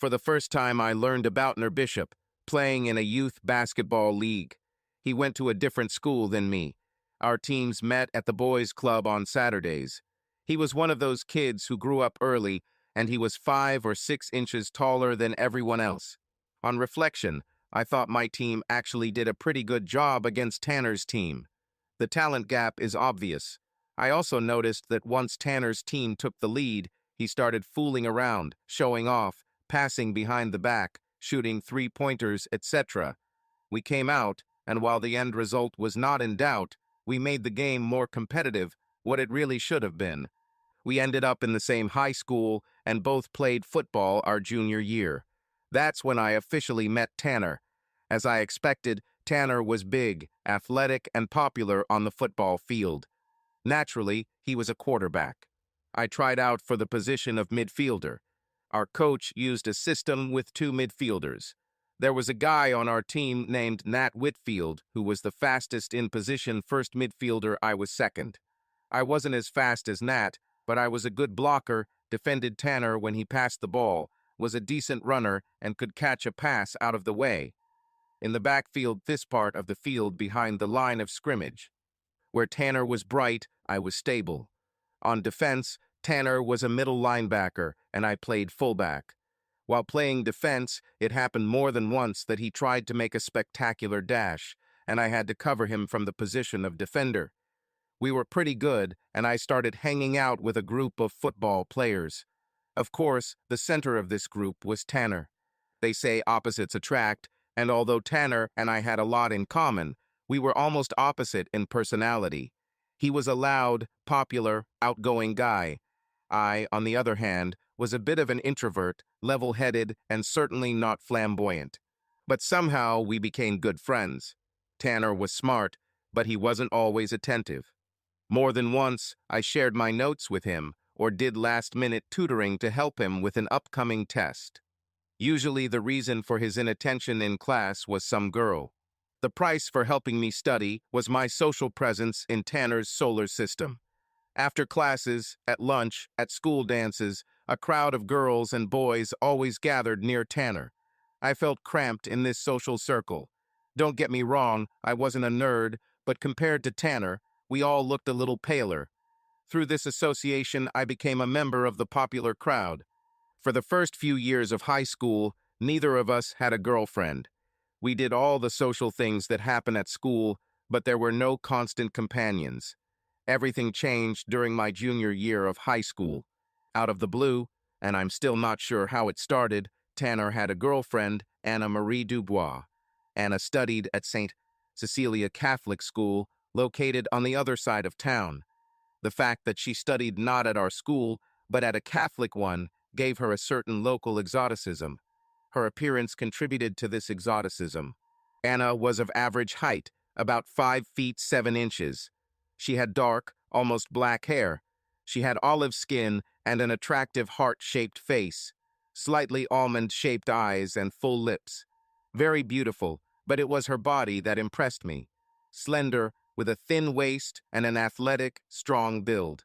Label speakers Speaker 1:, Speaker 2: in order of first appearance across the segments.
Speaker 1: For the first time, I learned about Bishop, playing in a youth basketball league. He went to a different school than me. Our teams met at the boys' club on Saturdays. He was one of those kids who grew up early, and he was 5 or 6 inches taller than everyone else. On reflection, I thought my team actually did a pretty good job against Tanner's team. The talent gap is obvious. I also noticed that once Tanner's team took the lead, he started fooling around, showing off, passing behind the back, shooting three-pointers, etc. We came out, and while the end result was not in doubt, we made the game more competitive, what it really should have been. We ended up in the same high school and both played football our junior year. That's when I officially met Tanner. As I expected, Tanner was big, athletic, and popular on the football field. Naturally, he was a quarterback. I tried out for the position of midfielder. Our coach used a system with 2 midfielders. There was a guy on our team named Nat Whitfield who was the fastest in position first midfielder. I was second. I wasn't as fast as Nat, but I was a good blocker, defended Tanner when he passed the ball, was a decent runner, and could catch a pass out of the way. In the backfield, this part of the field behind the line of scrimmage. Where Tanner was bright, I was stable. On defense, Tanner was a middle linebacker, and I played fullback. While playing defense, it happened more than once that he tried to make a spectacular dash, and I had to cover him from the position of defender. We were pretty good, and I started hanging out with a group of football players. Of course, the center of this group was Tanner. They say opposites attract, and although Tanner and I had a lot in common, we were almost opposite in personality. He was a loud, popular, outgoing guy. I, on the other hand, was a bit of an introvert, level-headed, and certainly not flamboyant. But somehow we became good friends. Tanner was smart, but he wasn't always attentive. More than once, I shared my notes with him or did last-minute tutoring to help him with an upcoming test. Usually the reason for his inattention in class was some girl. The price for helping me study was my social presence in Tanner's solar system. After classes, at lunch, at school dances, a crowd of girls and boys always gathered near Tanner. I felt cramped in this social circle. Don't get me wrong, I wasn't a nerd, but compared to Tanner, we all looked a little paler. Through this association, I became a member of the popular crowd. For the first few years of high school, neither of us had a girlfriend. We did all the social things that happen at school, but there were no constant companions. Everything changed during my junior year of high school. Out of the blue, and I'm still not sure how it started, Tanner had a girlfriend, Anna Marie Dubois. Anna studied at St. Cecilia Catholic School, located on the other side of town. The fact that she studied not at our school, but at a Catholic one, gave her a certain local exoticism. Her appearance contributed to this exoticism. Anna was of average height, about 5 feet 7 inches. She had dark, almost black hair. She had olive skin and an attractive heart-shaped face, slightly almond-shaped eyes and full lips. Very beautiful, but it was her body that impressed me. Slender, with a thin waist and an athletic, strong build.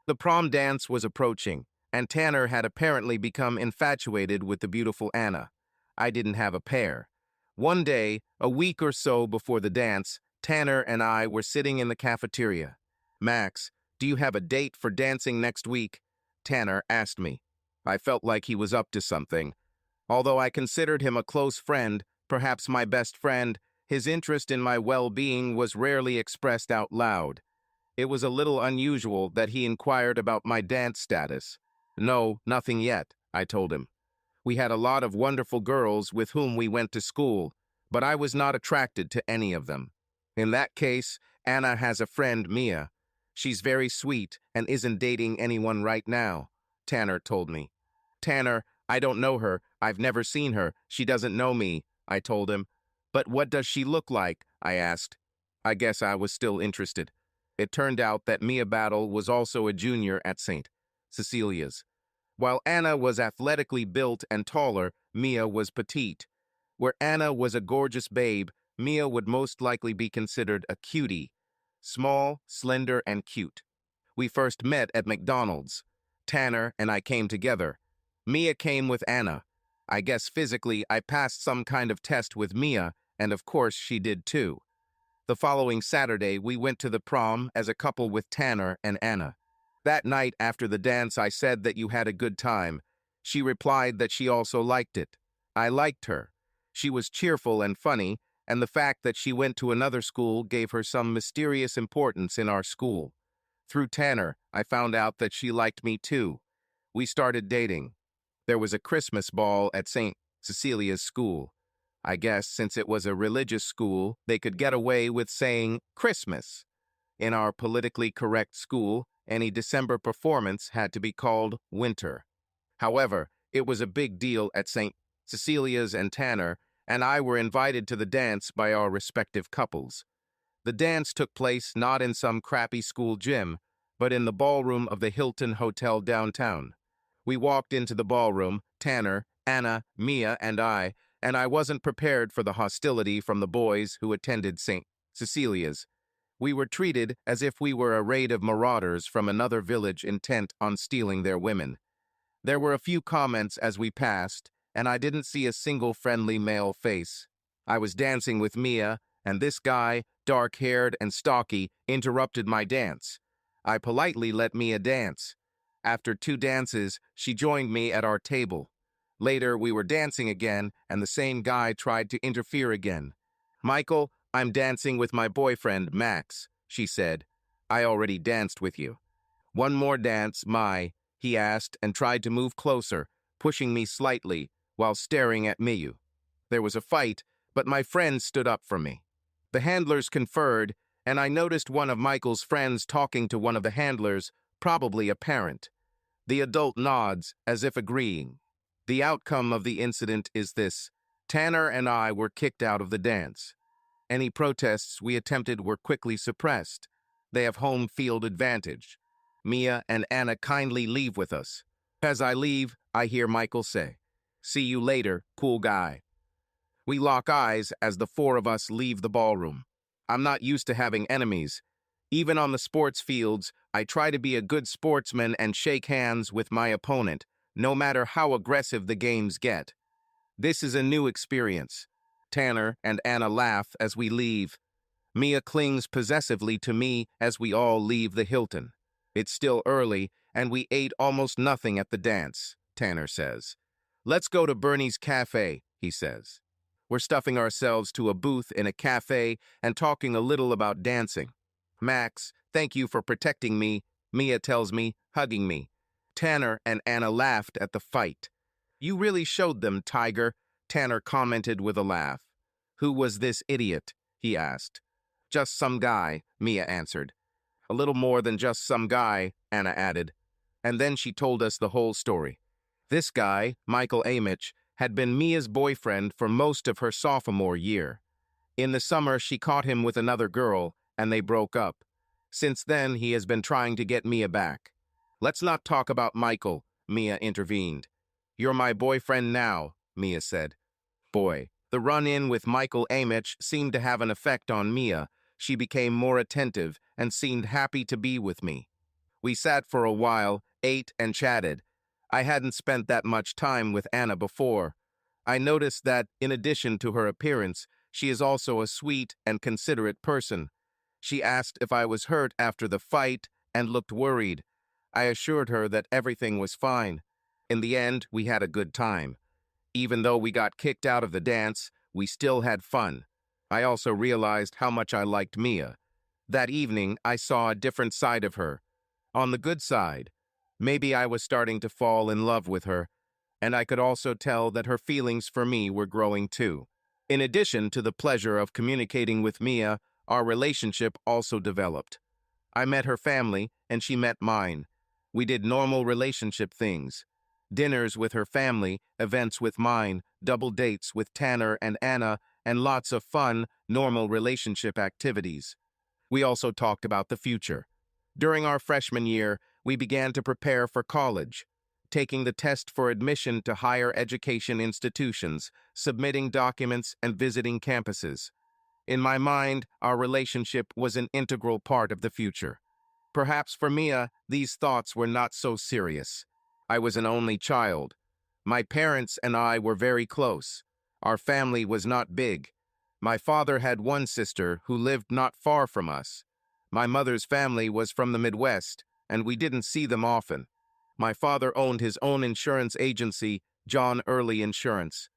Speaker 1: The prom dance was approaching, and Tanner had apparently become infatuated with the beautiful Anna. I didn't have a pair. One day, a week or so before the dance, Tanner and I were sitting in the cafeteria. "Max, do you have a date for dancing next week?" Tanner asked me. I felt like he was up to something. Although I considered him a close friend, perhaps my best friend, his interest in my well-being was rarely expressed out loud. It was a little unusual that he inquired about my dance status. "No, nothing yet," I told him. We had a lot of wonderful girls with whom we went to school, but I was not attracted to any of them. "In that case, Anna has a friend, Mia. She's very sweet and isn't dating anyone right now," Tanner told me. "Tanner, I don't know her. I've never seen her. She doesn't know me," I told him. "But what does she look like?" I asked. I guess I was still interested. It turned out that Mia Battle was also a junior at St. Cecilia's. While Anna was athletically built and taller, Mia was petite. Where Anna was a gorgeous babe, Mia would most likely be considered a cutie. Small, slender, and cute. We first met at McDonald's. Tanner and I came together. Mia came with Anna. I guess physically I passed some kind of test with Mia, and of course she did too. The following Saturday, we went to the prom as a couple with Tanner and Anna. That night after the dance, I said that you had a good time. She replied that she also liked it. I liked her. She was cheerful and funny, and the fact that she went to another school gave her some mysterious importance in our school. Through Tanner, I found out that she liked me too. We started dating. There was a Christmas ball at St. Cecilia's school. I guess since it was a religious school, they could get away with saying Christmas. In our politically correct school, any December performance had to be called winter. However, it was a big deal at St. Cecilia's, and Tanner and I were invited to the dance by our respective couples. The dance took place not in some crappy school gym, but in the ballroom of the Hilton Hotel downtown. We walked into the ballroom, Tanner, Anna, Mia, and I wasn't prepared for the hostility from the boys who attended St. Cecilia's. We were treated as if we were a raid of marauders from another village intent on stealing their women. There were a few comments as we passed, and I didn't see a single friendly male face. I was dancing with Mia, and this guy, dark-haired and stocky, interrupted my dance. I politely let Mia dance. After 2 dances, she joined me at our table. Later, we were dancing again, and the same guy tried to interfere again. "Michael, I'm dancing with my boyfriend, Max," she said. "I already danced with you." "One more dance, he asked and tried to move closer, pushing me slightly while staring at Miyu. There was a fight, but my friend stood up for me. The handlers conferred, and I noticed one of Michael's friends talking to one of the handlers, probably a parent. The adult nods, as if agreeing. The outcome of the incident is this: Tanner and I were kicked out of the dance. Any protests we attempted were quickly suppressed. They have home field advantage. Mia and Anna kindly leave with us. As I leave, I hear Michael say, "See you later, cool guy." We lock eyes as the 4 of us leave the ballroom. I'm not used to having enemies. Even on the sports fields, I try to be a good sportsman and shake hands with my opponent, no matter how aggressive the games get. This is a new experience. Tanner and Anna laugh as we leave. Mia clings possessively to me as we all leave the Hilton. It's still early, and we ate almost nothing at the dance, Tanner says. "Let's go to Bernie's Cafe," he says. We're stuffing ourselves to a booth in a cafe and talking a little about dancing. "Max, thank you for protecting me," Mia tells me, hugging me. Tanner and Anna laughed at the fight. "You really showed them, Tiger," Tanner commented with a laugh. "Who was this idiot?" he asked. "Just some guy," Mia answered. "A little more than just some guy," Anna added. And then she told us the whole story. This guy, Michael Amich, had been Mia's boyfriend for most of her sophomore year. In the summer, she caught him with another girl, and they broke up. Since then, he has been trying to get Mia back. "Let's not talk about Michael," Mia intervened. "You're my boyfriend now," Mia said. Boy, the run-in with Michael Amich seemed to have an effect on Mia. She became more attentive and seemed happy to be with me. We sat for a while, ate and chatted. I hadn't spent that much time with Anna before. I noticed that, in addition to her appearance, she is also a sweet and considerate person. She asked if I was hurt after the fight and looked worried. I assured her that everything was fine. In the end, we had a good time. Even though we got kicked out of the dance, we still had fun. I also realized how much I liked Mia. That evening, I saw a different side of her. On the good side, maybe I was starting to fall in love with her, and I could also tell that her feelings for me were growing too. In addition to the pleasure of communicating with Mia, our relationship also developed. I met her family, and she met mine. We did normal relationship things. Dinners with her family, events with mine, double dates with Tanner and Anna, and lots of fun, normal relationship activities. We also talked about the future. During our freshman year, we began to prepare for college, taking the test for admission to higher education institutions, submitting documents, and visiting campuses. In my mind, our relationship was an integral part of the future. Perhaps for Mia, these thoughts were not so serious. I was an only child. My parents and I were very close. Our family was not big. My father had one sister who lived not far from us. My mother's family was from the Midwest, and we didn't see them often. My father owned his own insurance agency, John Early Insurance.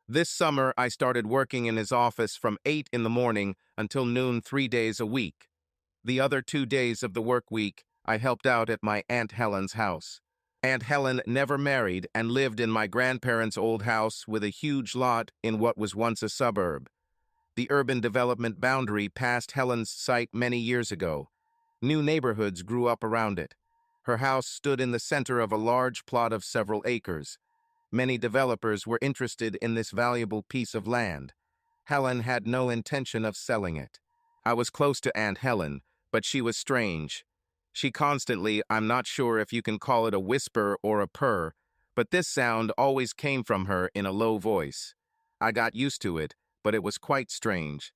Speaker 1: This summer, I started working in his office from 8 in the morning until noon 3 days a week. The other 2 days of the work week, I helped out at my Aunt Helen's house. Aunt Helen never married and lived in my grandparents' old house with a huge lot in what was once a suburb. The urban development boundary passed Helen's site many years ago. New neighborhoods grew up around it. Her house stood in the center of a large plot of several acres. Many developers were interested in this valuable piece of land. Helen had no intention of selling it. I was close to Aunt Helen, but she was strange. She constantly, I'm not sure if you can call it a whisper or a purr, but this sound always came from her in a low voice. I got used to it, but it was quite strange.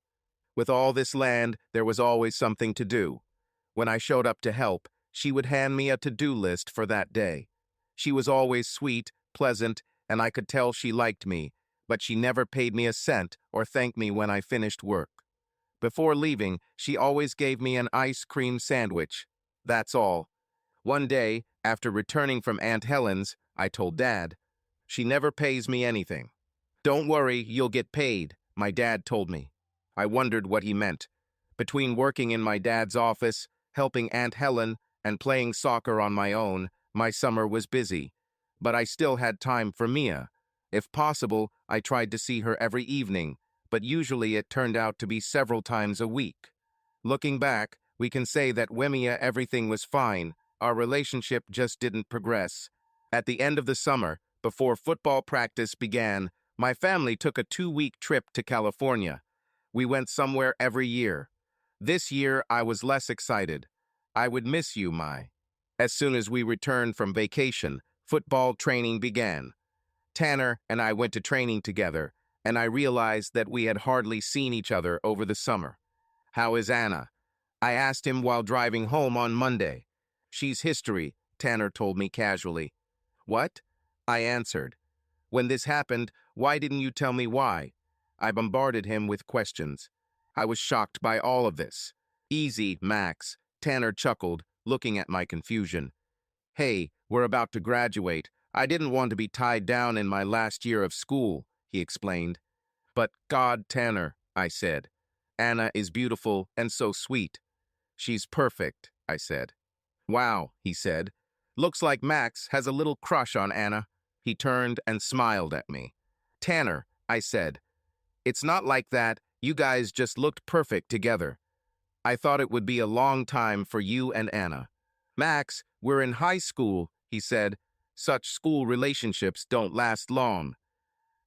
Speaker 1: With all this land, there was always something to do. When I showed up to help, she would hand me a to-do list for that day. She was always sweet, pleasant, and I could tell she liked me, but she never paid me a cent or thanked me when I finished work. Before leaving, she always gave me an ice cream sandwich. That's all. One day, after returning from Aunt Helen's, I told Dad, "She never pays me anything." "Don't worry, you'll get paid," my dad told me. I wondered what he meant. Between working in my dad's office, helping Aunt Helen, and playing soccer on my own, my summer was busy. But I still had time for Mia. If possible, I tried to see her every evening, but usually it turned out to be several times a week. Looking back, we can say that with Mia everything was fine. Our relationship just didn't progress. At the end of the summer, before football practice began, my family took a 2-week trip to California. We went somewhere every year. This year, I was less excited. I would miss you, Mai. As soon as we returned from vacation, football training began. Tanner and I went to training together, and I realized that we had hardly seen each other over the summer. "How is Anna?" I asked him while driving home on Monday. "She's history," Tanner told me casually. "What?" I answered. "When this happened, why didn't you tell me why?" I bombarded him with questions. I was shocked by all of this. "Easy, Max," Tanner chuckled, looking at my confusion. "Hey, we're about to graduate. I didn't want to be tied down in my last year of school," he explained. "But God, Tanner," I said. "Anna is beautiful and so sweet." "She's perfect," I said. "Wow," he said. "Looks like Max has a little crush on Anna." He turned and smiled at me. "Tanner," I said, "it's not like that. You guys just looked perfect together. I thought it would be a long time for you and Anna." "Max, we're in high school," he said. "Such school relationships don't last long.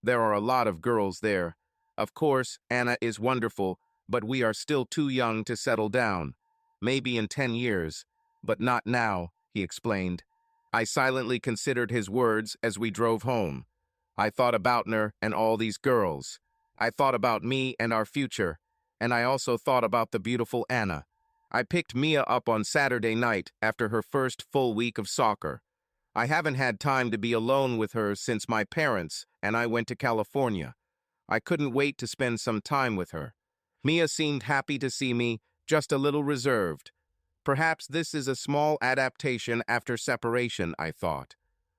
Speaker 1: There are a lot of girls there. Of course, Anna is wonderful, but we are still too young to settle down. Maybe in 10 years, but not now," he explained. I silently considered his words as we drove home. I thought about her and all these girls. I thought about me and our future, and I also thought about the beautiful Anna. I picked Mia up on Saturday night after her first full week of soccer. I haven't had time to be alone with her since my parents and I went to California. I couldn't wait to spend some time with her. Mia seemed happy to see me, just a little reserved. Perhaps this is a small adaptation after separation, I thought.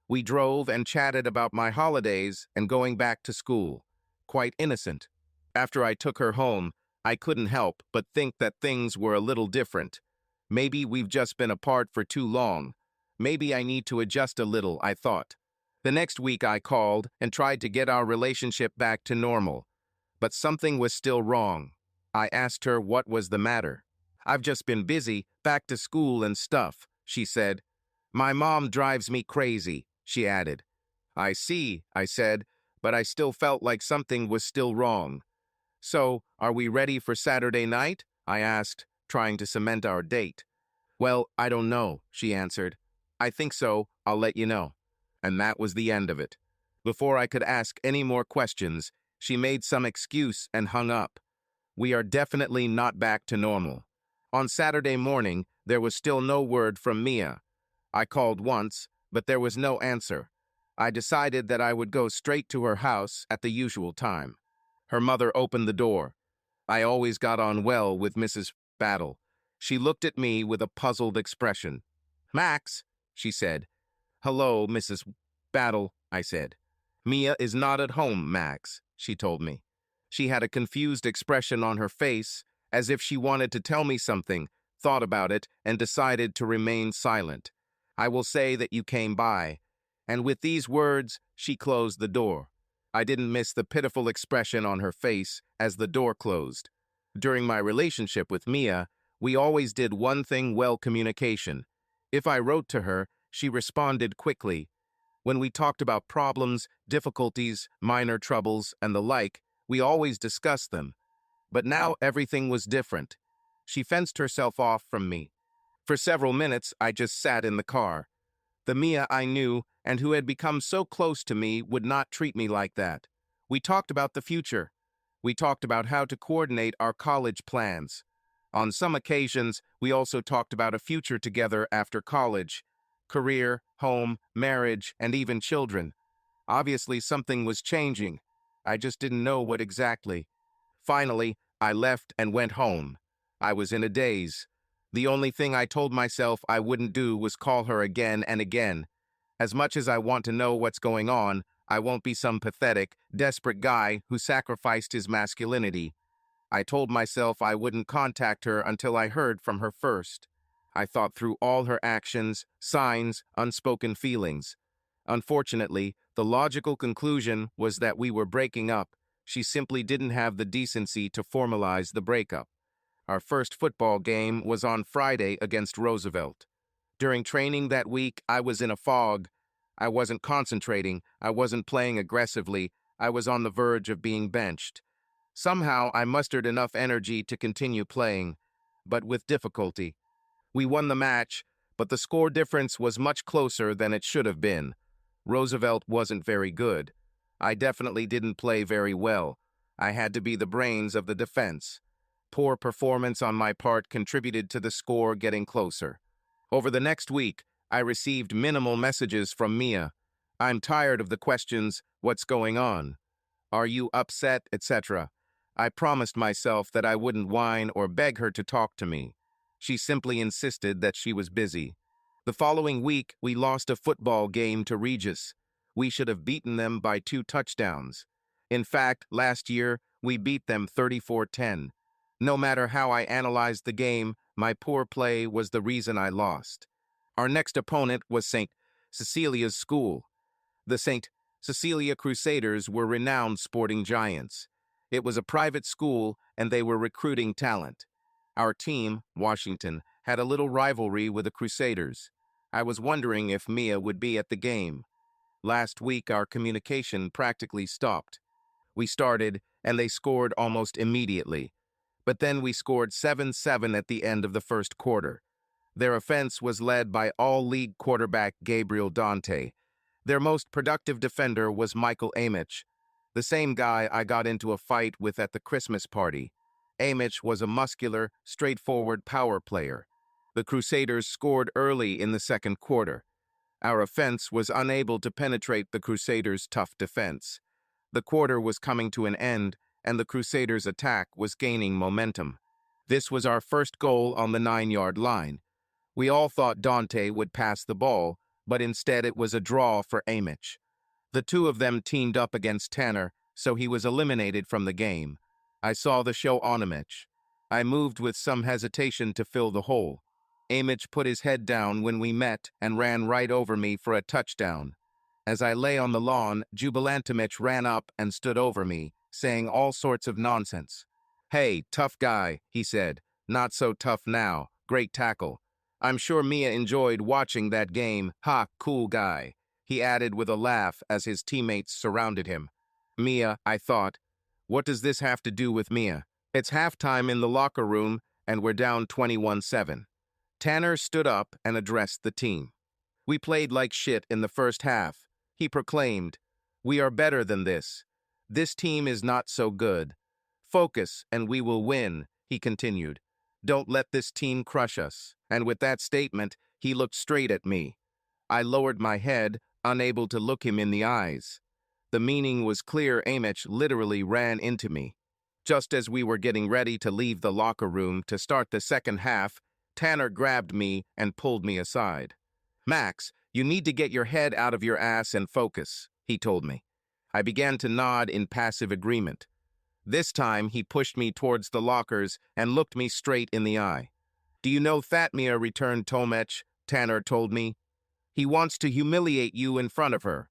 Speaker 1: We drove and chatted about my holidays and going back to school. Quite innocent. After I took her home, I couldn't help but think that things were a little different. Maybe we've just been apart for too long. Maybe I need to adjust a little, I thought. The next week I called and tried to get our relationship back to normal. But something was still wrong. I asked her what was the matter. "I've just been busy, back to school and stuff," she said. "My mom drives me crazy," she added. "I see," I said, but I still felt like something was still wrong. "So, are we ready for Saturday night?" I asked, trying to cement our date. "Well, I don't know," she answered. "I think so. I'll let you know." And that was the end of it. Before I could ask any more questions, she made some excuse and hung up. We are definitely not back to normal. On Saturday morning, there was still no word from Mia. I called once, but there was no answer. I decided that I would go straight to her house at the usual time. Her mother opened the door. I always got on well with Mrs. Battle. She looked at me with a puzzled expression. "Max," she said. "Hello, Mrs. Battle," I said. "Mia is not at home, Max," she told me. She had a confused expression on her face, as if she wanted to tell me something, thought about it, and decided to remain silent. "I will say that you came by." And with these words, she closed the door. I didn't miss the pitiful expression on her face as the door closed. During my relationship with Mia, we always did one thing well: communication. If I wrote to her, she responded quickly. When we talked about problems, difficulties, minor troubles, and the like, we always discussed them. But now everything was different. She fenced herself off from me. For several minutes, I just sat in the car. The Mia I knew and who had become so close to me would not treat me like that. We talked about the future. We talked about how to coordinate our college plans. On some occasions, we also talked about a future together after college: career, home, marriage, and even children. Obviously, something was changing. I just didn't know what exactly. Finally, I left and went home. I was in a daze. The only thing I told myself I wouldn't do was call her again and again. As much as I want to know what's going on, I won't be some pathetic, desperate guy who sacrificed his masculinity. I told myself I wouldn't contact her until I heard from her first. I thought through all her actions, signs, unspoken feelings. Unfortunately, the logical conclusion was that we were breaking up. She simply didn't have the decency to formalize the breakup. Our first football game was on Friday against Roosevelt. During training that week, I was in a fog. I wasn't concentrating. I wasn't playing aggressively. I was on the verge of being benched. Somehow, I mustered enough energy to continue playing, but with difficulty. We won the match, but the score difference was much closer than it should have been. Roosevelt wasn't very good. I definitely didn't play very well. I had to be the brains of the defense. Poor performance on my part contributed to the score getting closer. Over the next week, I received minimal messages from Mia. "I'm tired of the questions, 'What's going on?' 'Are you upset?' etc." I promised myself that I wouldn't whine or beg her to talk to me. She simply insisted that she was busy. The following week, we lost a football game to Regis. We should have beaten them by 2 touchdowns. In fact, last year, we beat them 34-10. No matter how I analyzed the game, my poor play was the reason I lost. Our next opponent was St. Cecilia's school. The St. Cecilia Crusaders were renowned sporting giants. It was a private school, and they were recruiting talent. Our team, Washington, had a little rivalry with the Crusaders. I was wondering if Mia would be at the game. Last week, our communication practically stopped. We started, and they scored almost immediately. But then we scored 7-7 at the end of the first quarter. Their offense was led by all-league quarterback Gabriel Dante. Their most productive defender was Michael Amich, the same guy I got into a fight with at the Christmas party. Amich was a muscular, straightforward power player. The Crusaders scored early in the second quarter. Our offense was unable to penetrate the Crusaders' tough defense. The quarter was coming to an end, and the Crusaders' attack was gaining momentum. This was our first goal on the 9-yard line. We all thought Dante would pass the ball, but instead it was a draw for Amich. The two of them teamed up against Tanner, so he was eliminated from the game. I saw the show on Amich. I moved with some hesitation to fill the hole. Amich put his head down when we met and ran right over me for a touchdown. As I lay on the lawn, Jubilantimich ran up and stood over me, saying all sorts of nonsense. "Hey, tough guy," he said. "Not so tough now. Great tackle. I'm sure Mia enjoyed watching that game. Ha, cool guy," he added with a laugh as his teammates surrounded him. Mia, I thought. What does this have to do with Mia? It's halftime in the locker room, and we're down 21-7. Tanner stood up and addressed the team. "We played like shit in the first half," he proclaimed. "We are better than this. This team is not so good. Focus, and we will win," he continued. "Don't let this team crush us." And with that statement, he looked straight at me. I lowered my head, unable to look him in the eyes. The meaning was clear. Amich literally ran into me. Just as we were getting ready to leave the locker room to start the second half, Tanner grabbed me and pulled me aside. "Max, you need to get your head out of your ass and focus," he told me. I began to nod in passive agreement. This time, he pushed me towards the lockers and looked me straight in the eye. "Do you know Fatmia?" returned Tomech, Tanner told me. "He wants to humiliate you in front of her.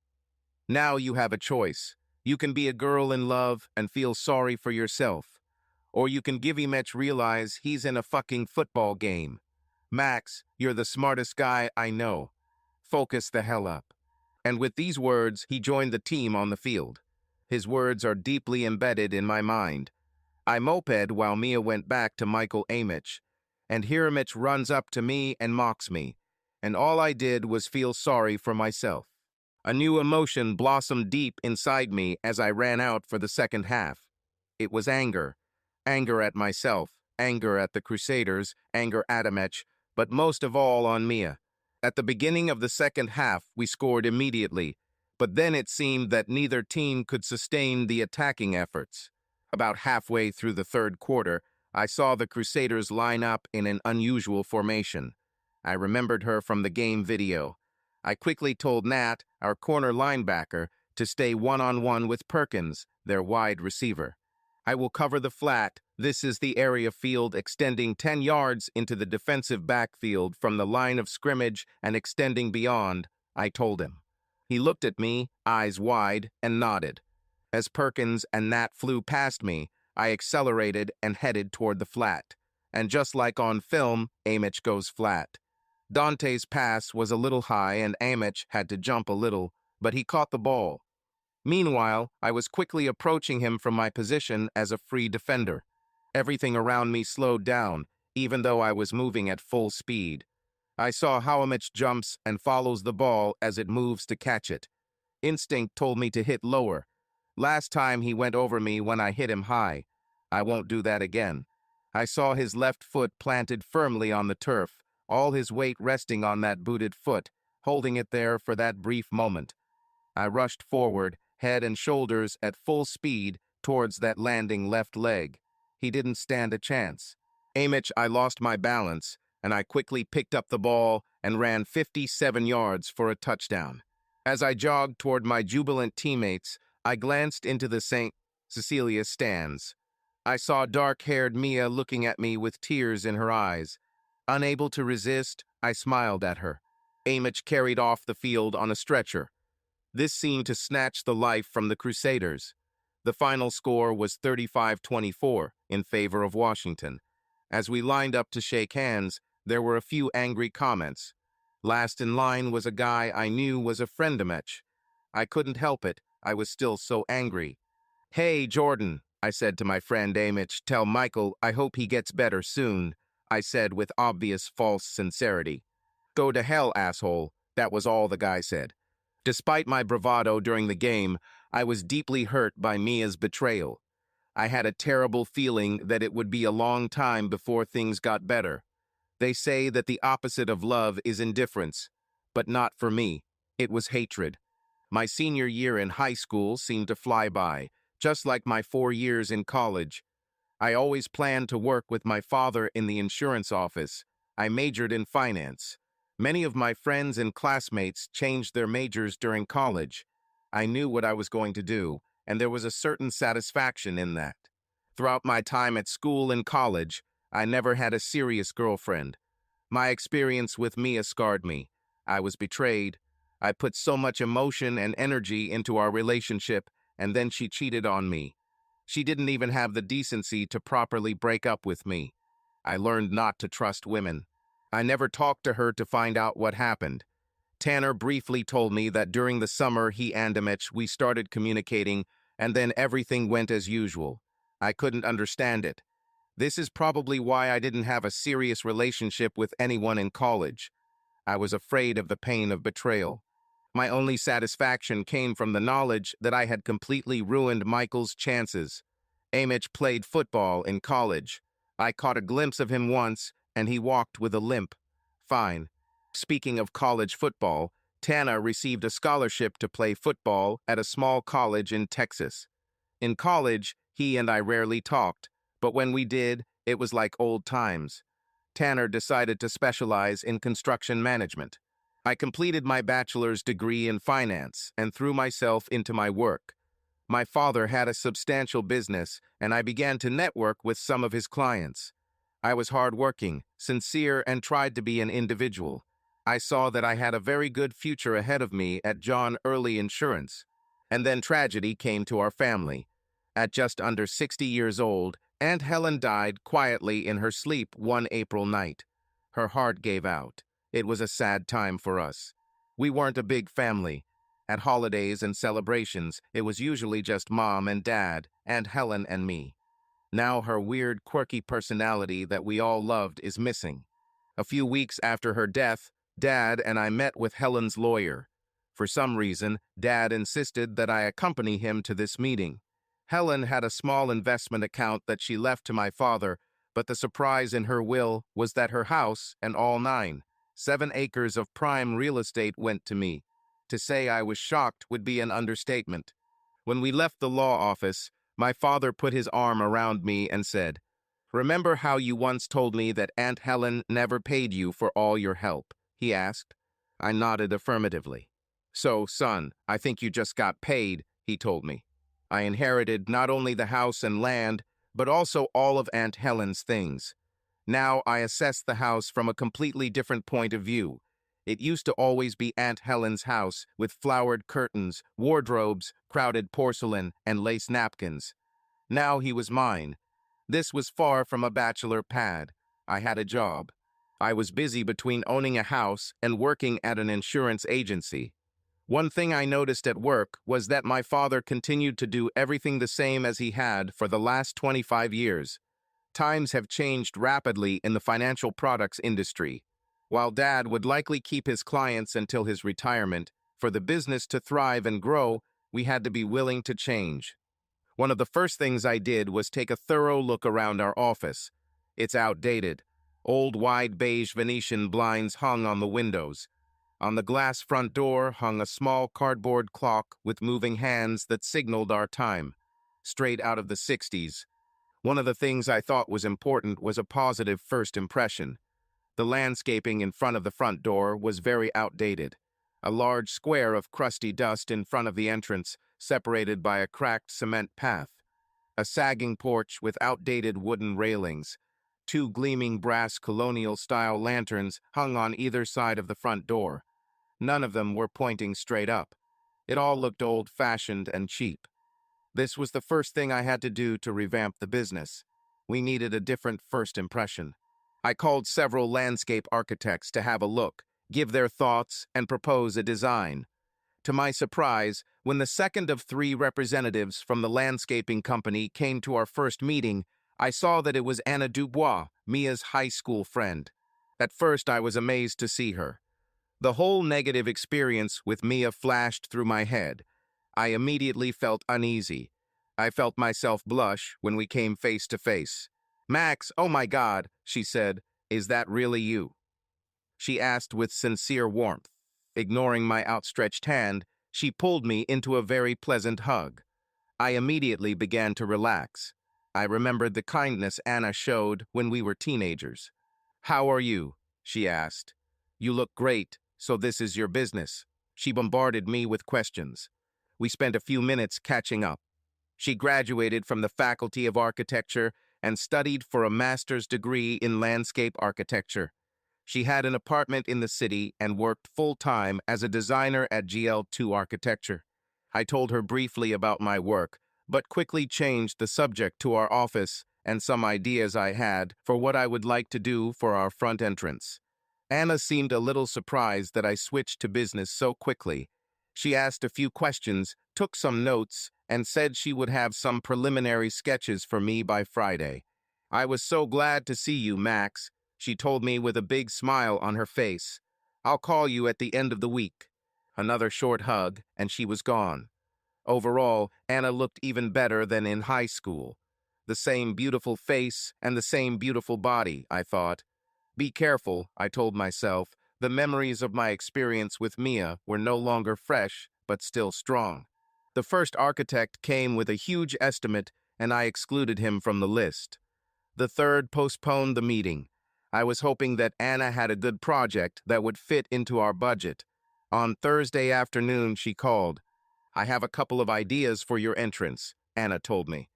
Speaker 1: Now you have a choice. You can be a girl in love and feel sorry for yourself. Or you can give him realize he's in a fucking football game. Max, you're the smartest guy I know. Focus the hell up." And with these words, he joined the team on the field. His words are deeply embedded in my mind. I moped while Mia went back to Michael Amich, and Hiramich runs up to me and mocks me, and all I did was feel sorry for myself. A new emotion blossomed deep inside me as I ran out for the second half. It was anger. Anger at myself, anger at the Crusaders, anger at Amich, but most of all on Mia. At the beginning of the second half, we scored immediately, but then it seemed that neither team could sustain the attacking efforts. About halfway through the third quarter, I saw the Crusaders line up in an unusual formation. I remembered her from the game video. I quickly told Nat, our corner linebacker, to stay one-on-one with Perkins, their wide receiver. "I will cover the flat. This is the area field extending 10 yards into the defensive backfield from the line of scrimmage and extending beyond," I told him. He looked at me, eyes wide, and nodded. As Perkins and Nat flew past me, I accelerated and headed toward the flat. And just like on film, Amich goes flat. Dante's pass was a little high and Amich had to jump a little, but he caught the ball. Meanwhile, I was quickly approaching him from my position as a free defender. Everything around me slowed down, even though I was moving at full speed. I saw how Amich jumps and follows the ball as it moves to catch it. Instinct told me to hit lower. Last time he went over me when I hit him high. I won't do that again. I saw his left foot planted firmly on the turf, all his weight resting on that booted foot, holding it there for that brief moment. I rushed forward, head and shoulders at full speed, towards that landing left leg. He didn't stand a chance. Amich, I lost my balance, and I quickly picked up the ball and ran 57 yards for a touchdown. As I jogged toward my jubilant teammates, I glanced into the St. Cecilia stands. I saw dark-haired Mia looking at me with tears in her eyes. Unable to resist, I smiled at her. Amich carried off the field on a stretcher. This seemed to snatch the life from the Crusaders. The final score was 35-24 in favor of Washington. As we lined up to shake hands, there were a few angry comments. Last in line was a guy I knew was a friend of Amich. I couldn't help it. I was still so angry. "Hey, Jordan," I said to my friend Amich, "tell Michael I hope he gets better soon," I said with obvious false sincerity. "Go to hell, asshole," that was all the guy said. Despite my bravado during the game, I was deeply hurt by Mia's betrayal. I had a terrible feeling that it would be a long time before things got better. They say that the opposite of love is indifference, but not for me. It was hatred. My senior year in high school seemed to fly by, just like my 4 years in college. I always planned to work with my father in the insurance office. I majored in finance. Many of my friends and classmates changed their majors during college. I knew what I was going to do, and there was a certain satisfaction in that. Throughout my time at school and college, I never had a serious girlfriend. My experience with Mia scarred me. I was betrayed. I put so much emotion and energy into our relationship, and then she cheated on me. She didn't even have the decency to properly break up with me. I learned not to trust women. I never talked to her to find out what happened. Tanner briefly told me that during the summer he and Amich we started communicating, and then everything went as usual. I couldn't understand it. This is probably why I didn't have a serious relationship with anyone in college. I was afraid of the pain of betrayal. My only satisfaction came from the knowledge that I had completely ruined Michael's chances. Amich played football in college. I caught a glimpse of him once, and he walked with a limp. Fine. Speaking of college football, Tana received a scholarship to play football at a small college in Texas. In college, he and I rarely talked, but when we did, it was like old times. Tanner decided to specialize in construction management. I completed my bachelor's degree in finance and threw myself into my work. My father had a substantial business, and I began to network with some of his clients. I was hardworking, sincere, and tried to be an individual. I saw that I had a very good future ahead of me at John Early Insurance. And then tragedy came to our family. At just under 60 years old, Aunt Helen died quietly in her sleep one April night. Her heart gave out. It was a sad time for us. We weren't a big family. At holidays and celebrations, it was usually just Mom and Dad, Aunt Helen and me. Now her weird, quirky personality that we all loved is missing. A few weeks after her death, Dad and I met with Helen's lawyer. For some reason, Dad insisted that I accompany him to this meeting. Helen had a small investment account that she left to my father, but the surprise in her will was that her house and all 7 acres of prime real estate went to me. To say I was shocked would be an understatement. When we left the law office, my father put his arm around me and said, "Remember how you once told me that Aunt Helen never paid you for all your help?" he asked. I nodded affirmatively. "So, son, I think you just got paid," he told me. I inherited not only the house and land, but also all of Aunt Helen's things. Now I assess the house from a completely different point of view. It used to always be Aunt Helen's house, with flowered curtains, wardrobes, crowded porcelain, and lace napkins. Now he was mine. This was far from a bachelor pad. I had a job. I was busy between owning a house and working at an insurance agency. One thing I noticed at work was that my father continued to do everything the same as he had for the last 25 years. Times have changed rapidly in the financial products industry. While Dad would likely keep his clients until his retirement, for the business to thrive and grow, we had to be willing to change. One of the first things I did was take a thorough look around our office. It's outdated. Old wide beige Venetian blinds hung on the windows. On the glass front door hung a small cardboard clock with moving hands that signaled our time, straight out of the 60s. One of the things I thought was important was a positive first impression. The landscaping in front of the front door was very outdated. A large square of crusty dust in front of the entrance, separated by a cracked cement path. A sagging porch with outdated wooden railings. 2 gleaming brass colonial-style lanterns hung on either side of the front door. None of them were pointing straight up. It all looked old-fashioned and cheap. This was the first thing I had to do to revamp the business. We needed a different first impression. I called several landscape architects to have a look, give their thoughts, and propose a design. To my surprise, when the second of 3 representatives from the landscaping company came to our first meeting, I saw that it was Anna Dubois, Mia's high school friend. At first, I was amazed to see her. The whole negative experience with Mia flashed through my head. I immediately felt uneasy. I felt myself blush when we came face to face. "Max, oh my God," she said, "is that really you?" She asked with sincere warmth. Ignoring my outstretched hand, she pulled me into a very pleasant hug. I immediately began to relax. I remembered the kindness Anna showed when we were teenagers. "How are you?" she asked. "You look great, so this is your business." She bombarded me with questions. We spent a few minutes catching up. She graduated from the Faculty of Architecture and studied for a master's degree in landscape architecture. She had an apartment in the city and worked full-time as a designer at GL2 Architecture. I told her briefly about my work, but quickly changed the subject to our office and some ideas I had for what I would like to do for our front entrance. Anna seemed a little surprised that I switched to business so quickly. She asked a few questions, took some notes, and said she would have some preliminary sketches for me by Friday. "I was so glad to see you, Max," she told me with a big smile on her face. "I'll call you at the end of the week." Another short hug, and she was gone. Overall, Anna looked even better than in high school. The same beautiful face and the same beautiful body, I thought. Be careful, I told myself, The memories of my experience with Mia were no longer fresh, but still strong. The first architect came with a huge estimate, and I excluded him from the list. The third postponed the meeting. I was hoping that Anna had a good project that would fit into our budget. On Thursday afternoon, she called. "I have a couple of ideas for your entrance," Anna told me.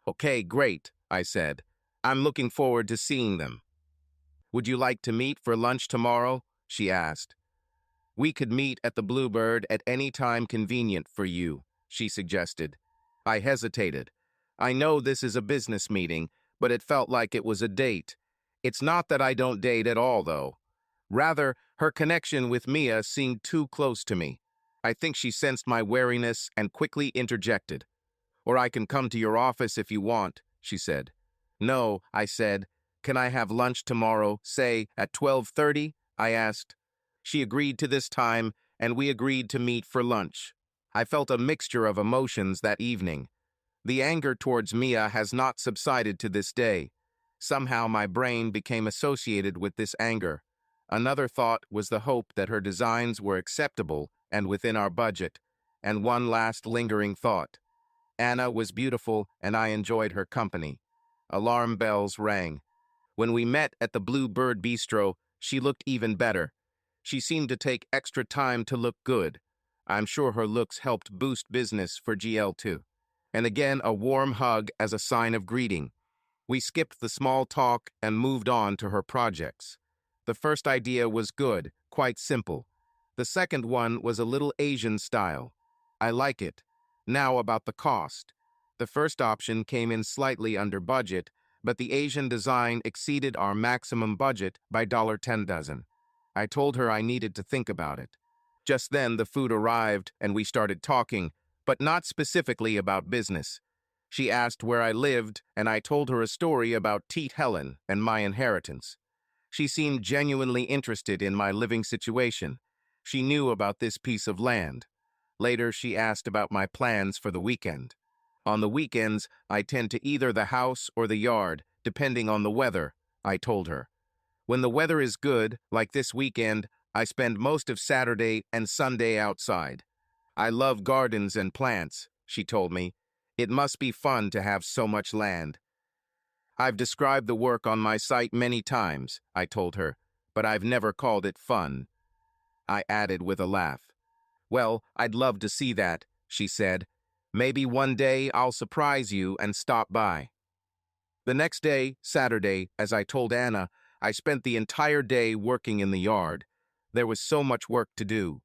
Speaker 1: "Okay, great," I said. "I'm looking forward to seeing them." "Would you like to meet for lunch tomorrow?" she asked. "We could meet at the Bluebird at any time convenient for you," she suggested. I hesitated. I know this is a business meeting, but it felt like it was a date. It's not that I don't date at all, though. Rather, her connection with Mia seemed too close to me. I think she sensed my wariness and quickly interjected. "Or I can come to your office if you want," she said. "No," I said. "Can I have lunch tomorrow, say, at 12:30? I asked. She agreed to this time, and we agreed to meet for lunch. I felt a mixture of emotions that evening. The anger towards Mia has not subsided to this day. Somehow my brain became associated with this anger. Another thought was the hope that her designs were acceptable and within our budget. And one last lingering thought. Anna was beautiful, and I enjoyed her company. Alarm bells rang. When we met at the Blue Bird Bistro, she looked even better. She seemed to take extra time to look good. I'm sure her looks helped boost business for GL2. And again, a warm hug as a sign of greeting. We skipped the small talk and moved on to her projects. The first idea was good, quite simple. The second one was a little Asian style. I like it. Now about the cost. The first option came in slightly under budget, but the Asian design exceeded our maximum budget by $10 dozen. I told her I needed to think about it. Just then the food arrived and we started talking, but not specifically about business. She asked where I lived, and I told her a story about Teat Helen and my inheritance. She seemed genuinely interested in my living situation. She knew about this piece of land. Later, she asked about my plans for the weekend. On the weekends, I tend to either the house or the yard, depending on the weather, I told her. When the weather is good, like this weekend, I spend most of Saturday and Sunday outside. I love gardens and plants, she told me. It must be fun to have so much land. I've described the work on my site many times, I told her, but I've never called it fun. I added with a laugh. "Well, I'd love to see that," she said. "Maybe one day I'll surprise you and stop by." The next day, Saturday, as I told Anna, I spent the entire day working in the yard. There was so much work to do.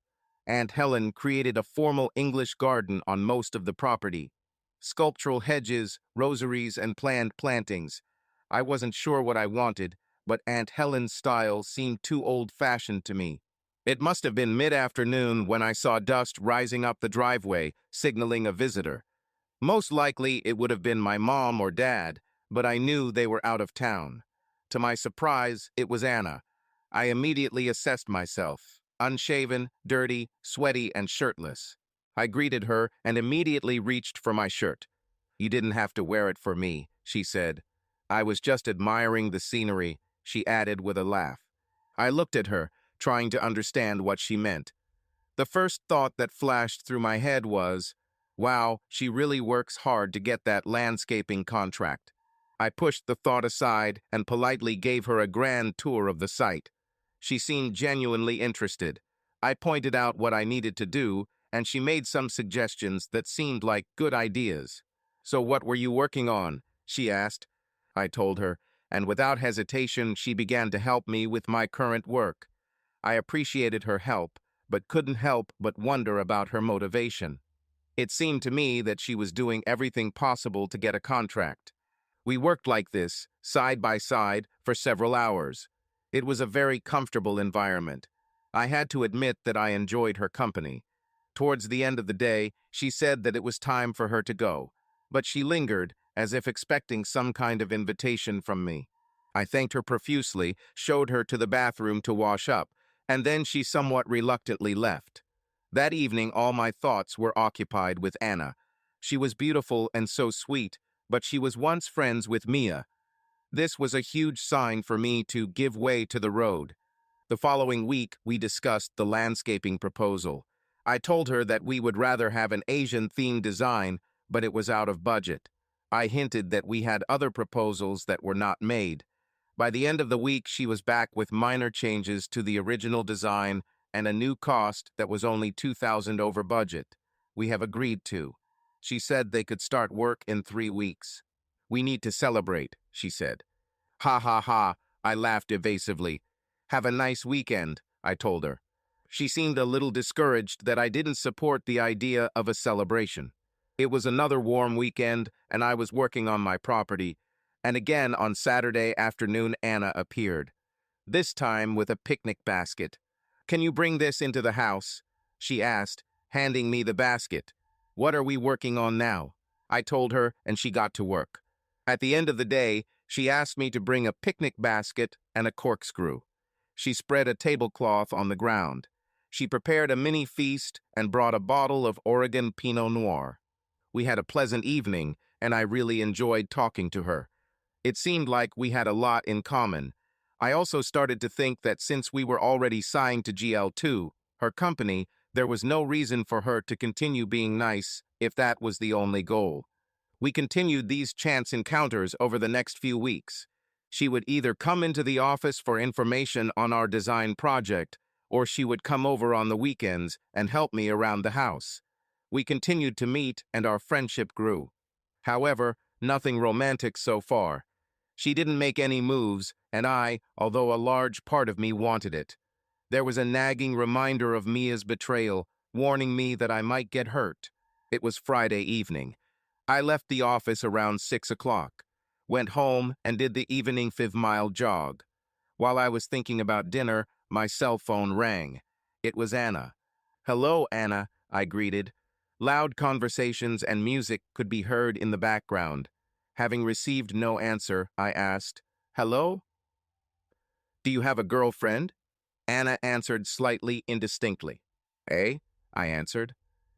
Speaker 1: Aunt Helen created a formal English garden on most of the property. Sculptural hedges, rosaries, and planned plantings. I wasn't sure what I wanted, but Aunt Helen's style seemed too old-fashioned to me. It must have been mid-afternoon when I saw dust rising up the driveway, signaling a visitor. Most likely it would have been my mom or dad, but I knew they were out of town. To my surprise, it was Anna. I immediately assessed myself, unshaven, dirty, sweaty, and shirtless. I greeted her and immediately reached for my shirt. "You didn't have to wear it for me," she said. "I was just admiring the scenery," she added with a laugh. I looked at her, trying to understand what she meant. The first thought that flashed through my head was, wow, she really works hard to get that landscaping contract. I pushed the thought aside and politely gave her a grand tour of the site. She seemed genuinely interested. I pointed out what I needed to do, and she made some suggestions that seemed like good ideas. "So what were you working on?" she asked. I told her, and without hesitation she began to help me with my current work. I appreciated her help, but couldn't help but wonder about her motivation. It seemed to me that she was doing everything possible to get a contract. We worked like this, side by side, for several hours. It was a very comfortable environment. I had to admit that I enjoyed her company. Towards the end of the day, she said that it was time for her to go, but she lingered, as if expecting some kind of invitation from me. I thanked her profusely, showed her to the bathroom to wash up, and then she somewhat reluctantly left. That evening, all my thoughts were occupied with Anna. She was beautiful and so sweet, but she was once friends with Mia. This was a huge sign for me to give way to the road. The following week, we discussed the landscaping proposal. I told her that we would rather have an Asian-themed design, but it was out of budget. I hinted that we had other proposals that were not made. By the end of the week, she was back with minor changes to the original design and a new cost that was only $2,000 over budget. We have agreed to. She said they could start work in 3 weeks. We need to celebrate, she said. Ha ha ha, I laughed evasively. Have a nice weekend, I told her. She seemed a little discouraged that I didn't support the idea of a celebration. It was another warm weekend, and I was working on my property. And again on Saturday afternoon, Anna appeared. This time with a picnic basket. Can you bring this into the house? She asked, handing me the basket. What are we working on now? I told her, and she got to work. At the end of the day, she asked me to bring a picnic basket and a corkscrew. She spread a tablecloth on the ground. She prepared a mini feast and brought a bottle of Oregon Pinot Noir. We had a pleasant evening, and I really enjoyed talking to her. It seemed like we had a lot in common. I also started to think that since we were already signed to GL2, her company, there was no reason for her to continue being nice if that was the only goal. We continued these chance encounters over the next few weeks. She would either come into the office for information on our design project, or she would come over on the weekends and help me around the house. We continued to meet, and our friendship grew. However, nothing romantic so far. She didn't make any moves, and I, although a large part of me wanted it. There was a nagging reminder of Mia's betrayal, warning me that I might get hurt. It was Friday evening. I left the office around 6 o'clock, went home, and did the evening 5-mile jog. While I was thinking about dinner, my cell phone rang. It was Anna. Hello, Anna, I greeted. Loud conversations and music could be heard in the background. Having received no answer, I asked, Hello? Do you have a girlfriend? Anna answered slightly indistinctly. Eh? I answered.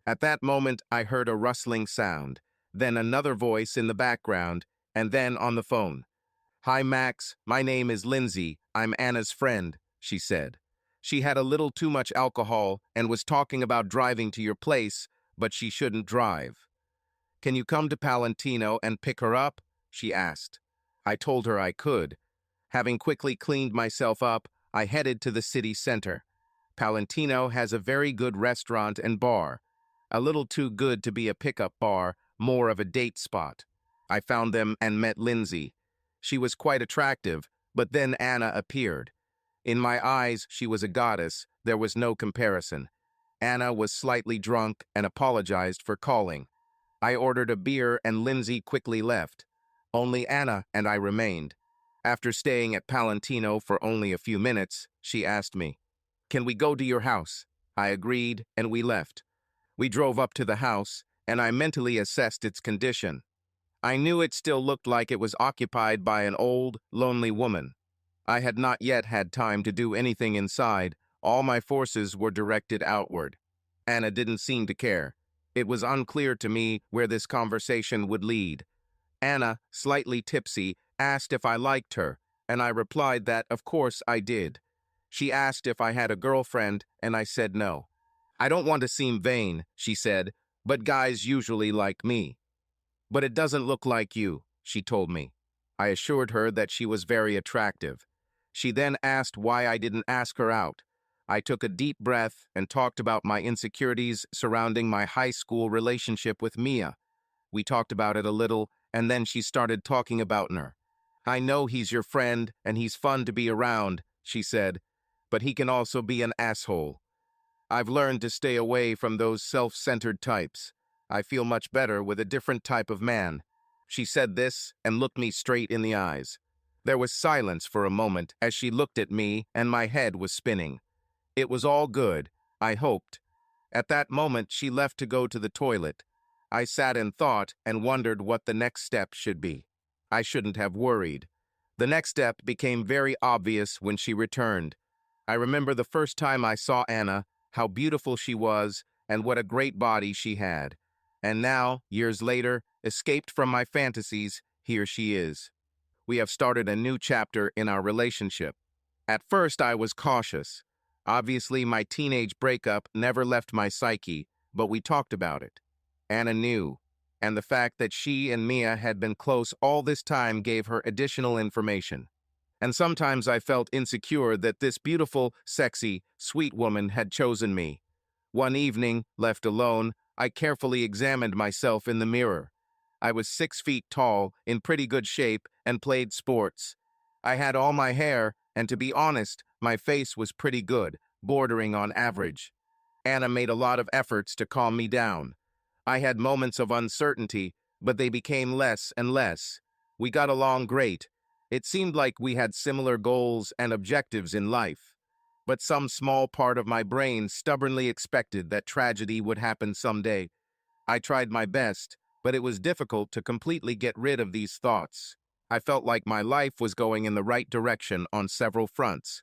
Speaker 1: At that moment, I heard a rustling sound, then another voice in the background, and then on the phone. Hi, Max. My name is Lindsay. I'm Anna's friend, she said. She had a little too much alcohol and was talking about driving to your place, but she shouldn't drive. Can you come to Palantino and pick her up? She asked. I told her I could. Having quickly cleaned myself up, I headed to the city center. Palantino has a very good restaurant and bar. A little too good to be a pickup bar, more of a date spot. I found them and met Lindsay. She was quite attractive, but then Anna appeared. In my eyes, she was a goddess. There was no comparison. Anna was slightly drunk and apologized for calling. I ordered a beer and Lindsay quickly left. Only Anna and I remained. After staying at Palantino for only a few minutes, she asked me, Can we go to your house? I agreed, and we left. We drove up to the house, and I mentally assessed its condition. I knew it still looked like it was occupied by an old, lonely woman. I had not yet had time to do anything inside. All my forces were directed outward. Anna didn't seem to care. It was unclear to me where this conversation would lead. Anna, slightly tipsy, asked if I liked her, and I replied that, of course, I did. She asked if I had a girlfriend, and I said no. I don't want to seem vain, she said, but guys usually like me. But it doesn't look like you, she told me. I assured her that she was very attractive. She then asked why I didn't ask her out. I took a deep breath and talked about my insecurities surrounding my high school relationship with Mia. We talked about it a little, and then she started talking about her. I know he's your friend, and he's fun to be around, she said, but he can also be an asshole. I've learned to stay away from those self-centered types. I feel much better with a different type of man. She said this and looked me straight in the eyes. There was silence for a moment as she looked at me, and my head was spinning. It was all good, I hoped. At that moment, she left to go to the toilet. I sat in thought and wondered what the next step should be. I shouldn't have worried. The next step became very obvious when she returned. I remember the first time I saw Anna, how beautiful she was, and what a great body she had. And now, years later, escaped from my fantasies, here she is. We have started a new chapter in our relationship. At first, I was cautious. Obviously, my teenage breakup never left my psyche, but we talked about it. Anna knew, and the fact that she and Mia had been close all this time gave her additional information. And sometimes I felt insecure that this beautiful, sexy, sweet woman had chosen me. One evening, left alone, I carefully examined myself in the mirror. I was 6 feet tall, in pretty good shape, and played sports. I had all my hair, and to be honest, my face was pretty good, bordering on average. Anna made a lot of efforts to calm me down. I had moments of uncertainty, but they became less and less. We got along great. It seemed like we had similar goals and objectives in life. But some small part of my brain stubbornly expected that tragedy would happen someday. I tried my best, but it was difficult to completely get rid of these thoughts. I felt like my life was going in the right direction on several fronts.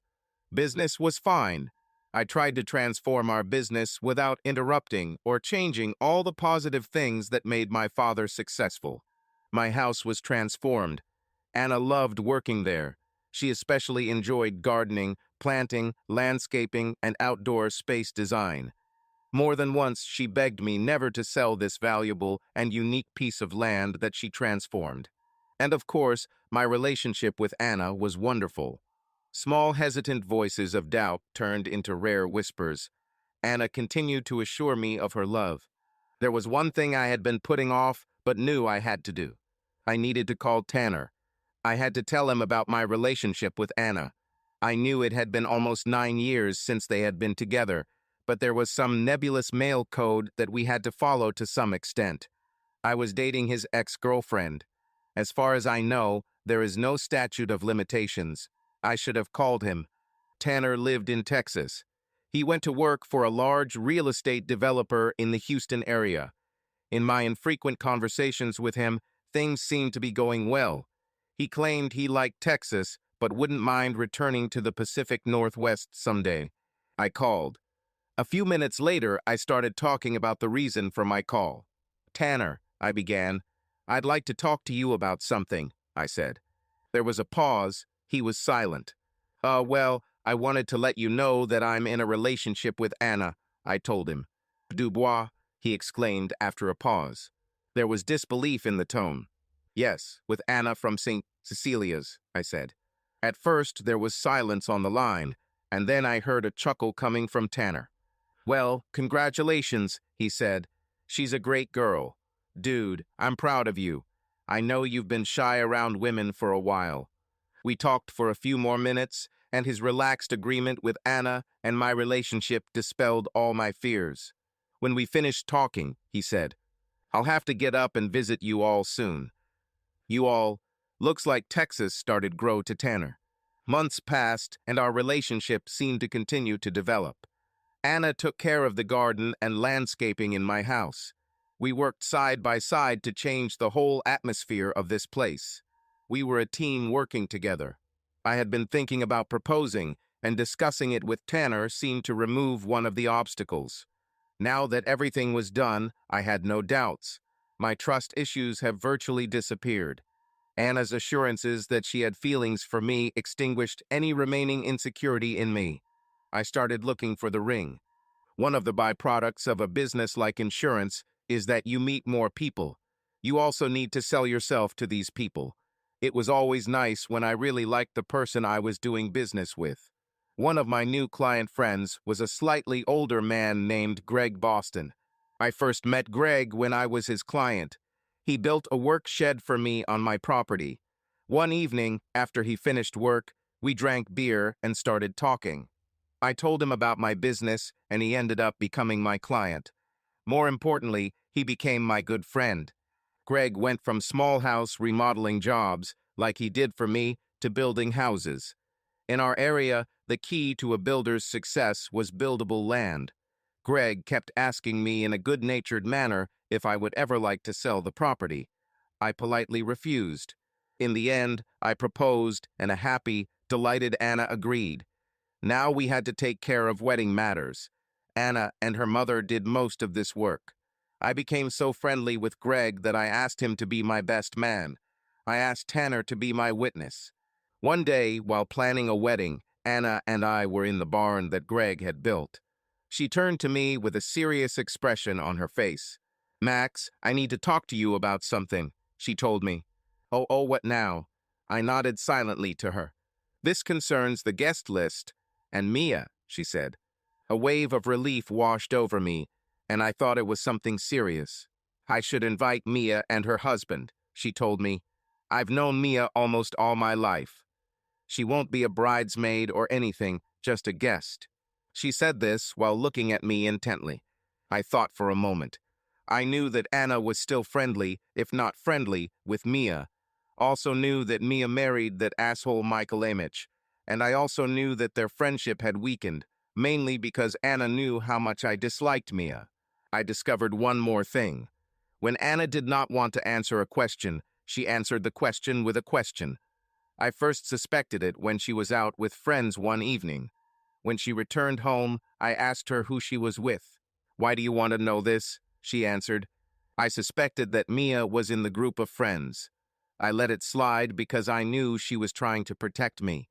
Speaker 1: Business was fine. I tried to transform our business without interrupting or changing all the positive things that made my father successful. My house was transformed. Anna loved working there. She especially enjoyed gardening, planting, landscaping, and outdoor space design. More than once, she begged me never to sell this valuable and unique piece of land that she transformed. And of course, my relationship with Anna was wonderful. Small hesitant voices of doubt turned into rare whispers. Anna continued to assure me of her love. There was one thing I had been putting off, but knew I had to do. I needed to call Tanner. I had to tell him about my relationship with Anna. I knew it had been almost 9 years since they had been together, but there was some nebulous male code that we had to follow to some extent. I was dating his ex-girlfriend. As far as I know, there is no statute of limitations. I should have called him. Tanner lived in Texas. He went to work for a large real estate developer in the Houston area. In my infrequent conversations with him, things seemed to be going well. He claimed he liked Texas, but wouldn't mind returning to the Pacific Northwest someday. I called. A few minutes later, I started talking about the reason for my call. "Tanner," I began, "I'd like to talk to you about something," I said. There was a pause. He was silent. Well, I wanted to let you know that I'm in a relationship with Anna," I told him. "Dubois," he exclaimed after a pause. There was disbelief in the tone. "Yes, with Anna from St. Cecilia's," I said. At first, there was silence on the line, and then I heard a chuckle coming from Tanner. "Well, congratulations," he said. "She's a great girl. Dude, I'm proud of you. I know you've been shy around women for a while." We talked for a few more minutes, and his relaxed agreement with Anna and my relationship dispelled all my fears. When we finished talking, he said, "I'll have to get up and visit you all soon." You all, looks like Texas started grow to Tanner. Months passed, and our relationship seemed to continue to develop. Anna took care of the garden and landscaping in my house. We worked side by side to change the whole atmosphere of this place. We were a team working together. I had been thinking about proposing, and discussing it with Tanner seemed to remove one of the obstacles. Now that everything was done, I had no doubts. My trust issues have virtually disappeared. Anna's assurances that she had feelings for me extinguished any remaining insecurity in me. I started looking for the ring. One of the byproducts of a business like insurance is that you meet more people. You also need to sell yourself to these people. It was always nice when I really liked the person I was doing business with. One of my new client friends was a slightly older man named Greg Boston. I first met Greg when I was his client. He built a work shed for me on my property. One evening, after he finished work, we drank beer and started talking. I told him about my business, and he ended up becoming my client. More importantly, he became my good friend. Greg went from small house remodeling jobs, like he did for me, to building houses. In our area, the key to a builder's success was buildable land. Greg kept asking me in a good-natured manner if I would ever like to sell the property. I politely refused. In the end, I proposed, and a happy, delighted Anna agreed. Now we had to take care of wedding matters. Anna and her mother did most of this work. I became so friendly with Greg that I asked him to be my best man. I asked Tanner to be my witness. One day, while planning a wedding, Anna and I were in the barn that Greg had built. She turned to me with a serious expression on her face. "Max, I need to talk to you about something," she told me. Oh, what now?" I nodded silently to her. "This concerns the guest list and Mia," she said. A wave of relief washed over me, and I thought it was something serious. "I should invite Mia and her husband," she told me. "I've known Mia almost all my life. She won't be a bridesmaid or anything, just a guest." She said this while looking at me intently. I thought for a moment. I knew that Anna was still friendly, if not friendly, with Mia. Also knew that Mia married that asshole Michael Amich, and I also knew that their friendship had weakened, mainly because Anna knew how much I disliked Mia. I discovered one more thing. When Anna did not want to answer a question, she answered the question with a question. I first suspected it when she was out with friends one evening. When she returned home, I asked her who she was with. "Why do you want to know this?" she answered. I suspected that Mia was in the group of friends. I let it slide because I knew she was trying to protect me.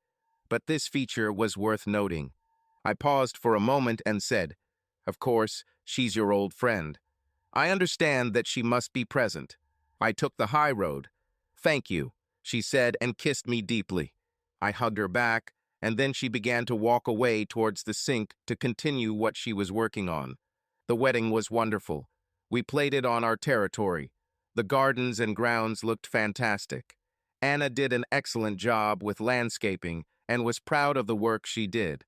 Speaker 1: But this feature was worth noting. I paused for a moment and said, "Of course, she's your old friend. I understand that she must be present." I took the high road. "Thank you," she said and kissed me deeply. I hugged her back, and then she began to walk away towards the sink to continue what she was working on. The wedding was wonderful. We played it on our territory. The gardens and grounds looked fantastic. Anna did an excellent job with landscaping and was proud of the work she did.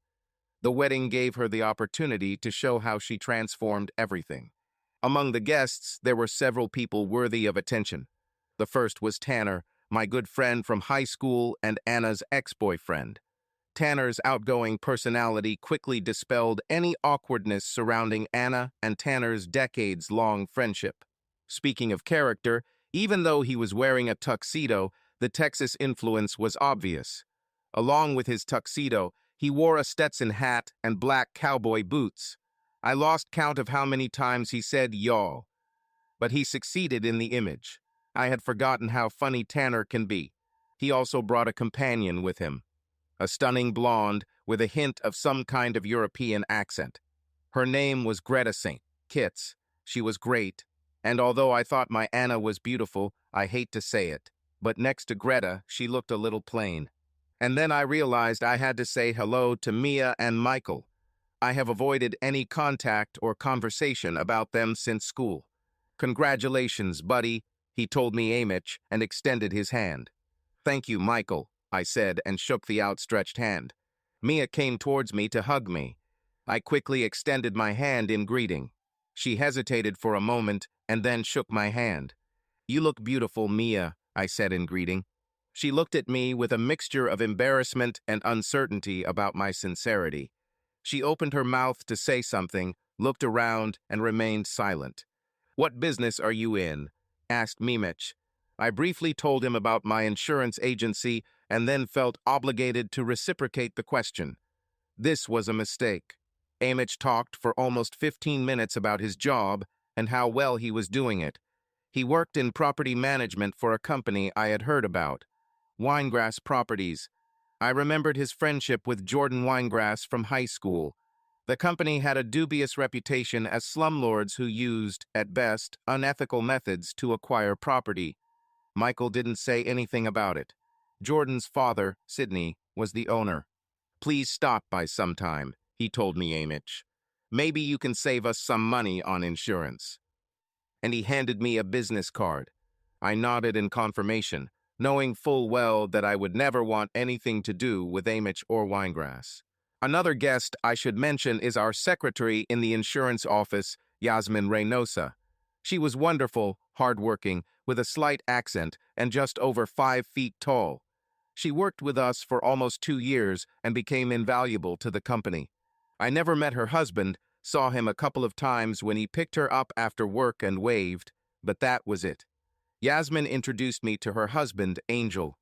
Speaker 1: The wedding gave her the opportunity to show how she transformed everything. Among the guests, there were several people worthy of attention. The first was Tanner, my good friend from high school and Anna's ex-boyfriend. Tanner's outgoing personality quickly dispelled any awkwardness surrounding Anna and Tanner's decades-long friendship. Speaking of character, even though he was wearing a tuxedo, the Texas influence was obvious. Along with his tuxedo, he wore a Stetson hat and black cowboy boots. I lost count of how many times he said "y'all," but he succeeded in the image. I had forgotten how funny Tanner can be. He also brought a companion with him, a stunning blonde with a hint of some kind of European accent. Her name was Greta St. Kitts. She was great, and although I thought my Anna was beautiful, I hate to say it, but next to Greta, she looked a little plain. And then I realized I had to say hello to Mia and Michael. I have avoided any contact or conversation about them since school. "Congratulations, buddy," he told me Amich and extended his hand. "Thank you, Michael," I said and shook the outstretched hand. Mia came towards me to hug me. I quickly extended my hand in greeting. She hesitated for a moment and then shook my hand. "You look beautiful, Mia," I said in greeting. She looked at me with a mixture of embarrassment and uncertainty about my sincerity. She opened her mouth to say something, looked around, and remained silent. "What business are you in?" asked Mimich. I briefly told him about my insurance agency and then felt obligated to reciprocate the question. This was a mistake. Amich talked for almost 15 minutes about his job and how well he was doing it. He worked in property management for a company I had heard about, Winegrass Properties. I remembered his friendship with Jordan Winegrass from high school. The company had a dubious reputation as slumlords who used, at best, unethical methods to acquire property. Michael didn't say anything about it. Jordan's father, Sidney, was the owner. "Please stop by sometime," he told me Amich. "Maybe you can save us some money on insurance." And he handed me a business card. I nodded in confirmation, knowing full well that I would never want anything to do with Amich or Winegrass. Another guest I should mention is our secretary in the insurance office, Yasmin Reynosa. She was wonderful, hardworking, with a slight accent, and just over 5 feet tall. She worked with us for almost 2 years and became invaluable to the company. I never met her husband, saw him a couple of times when he picked her up after work and waved, but that was it. Yasmin introduced me to her husband, Angel.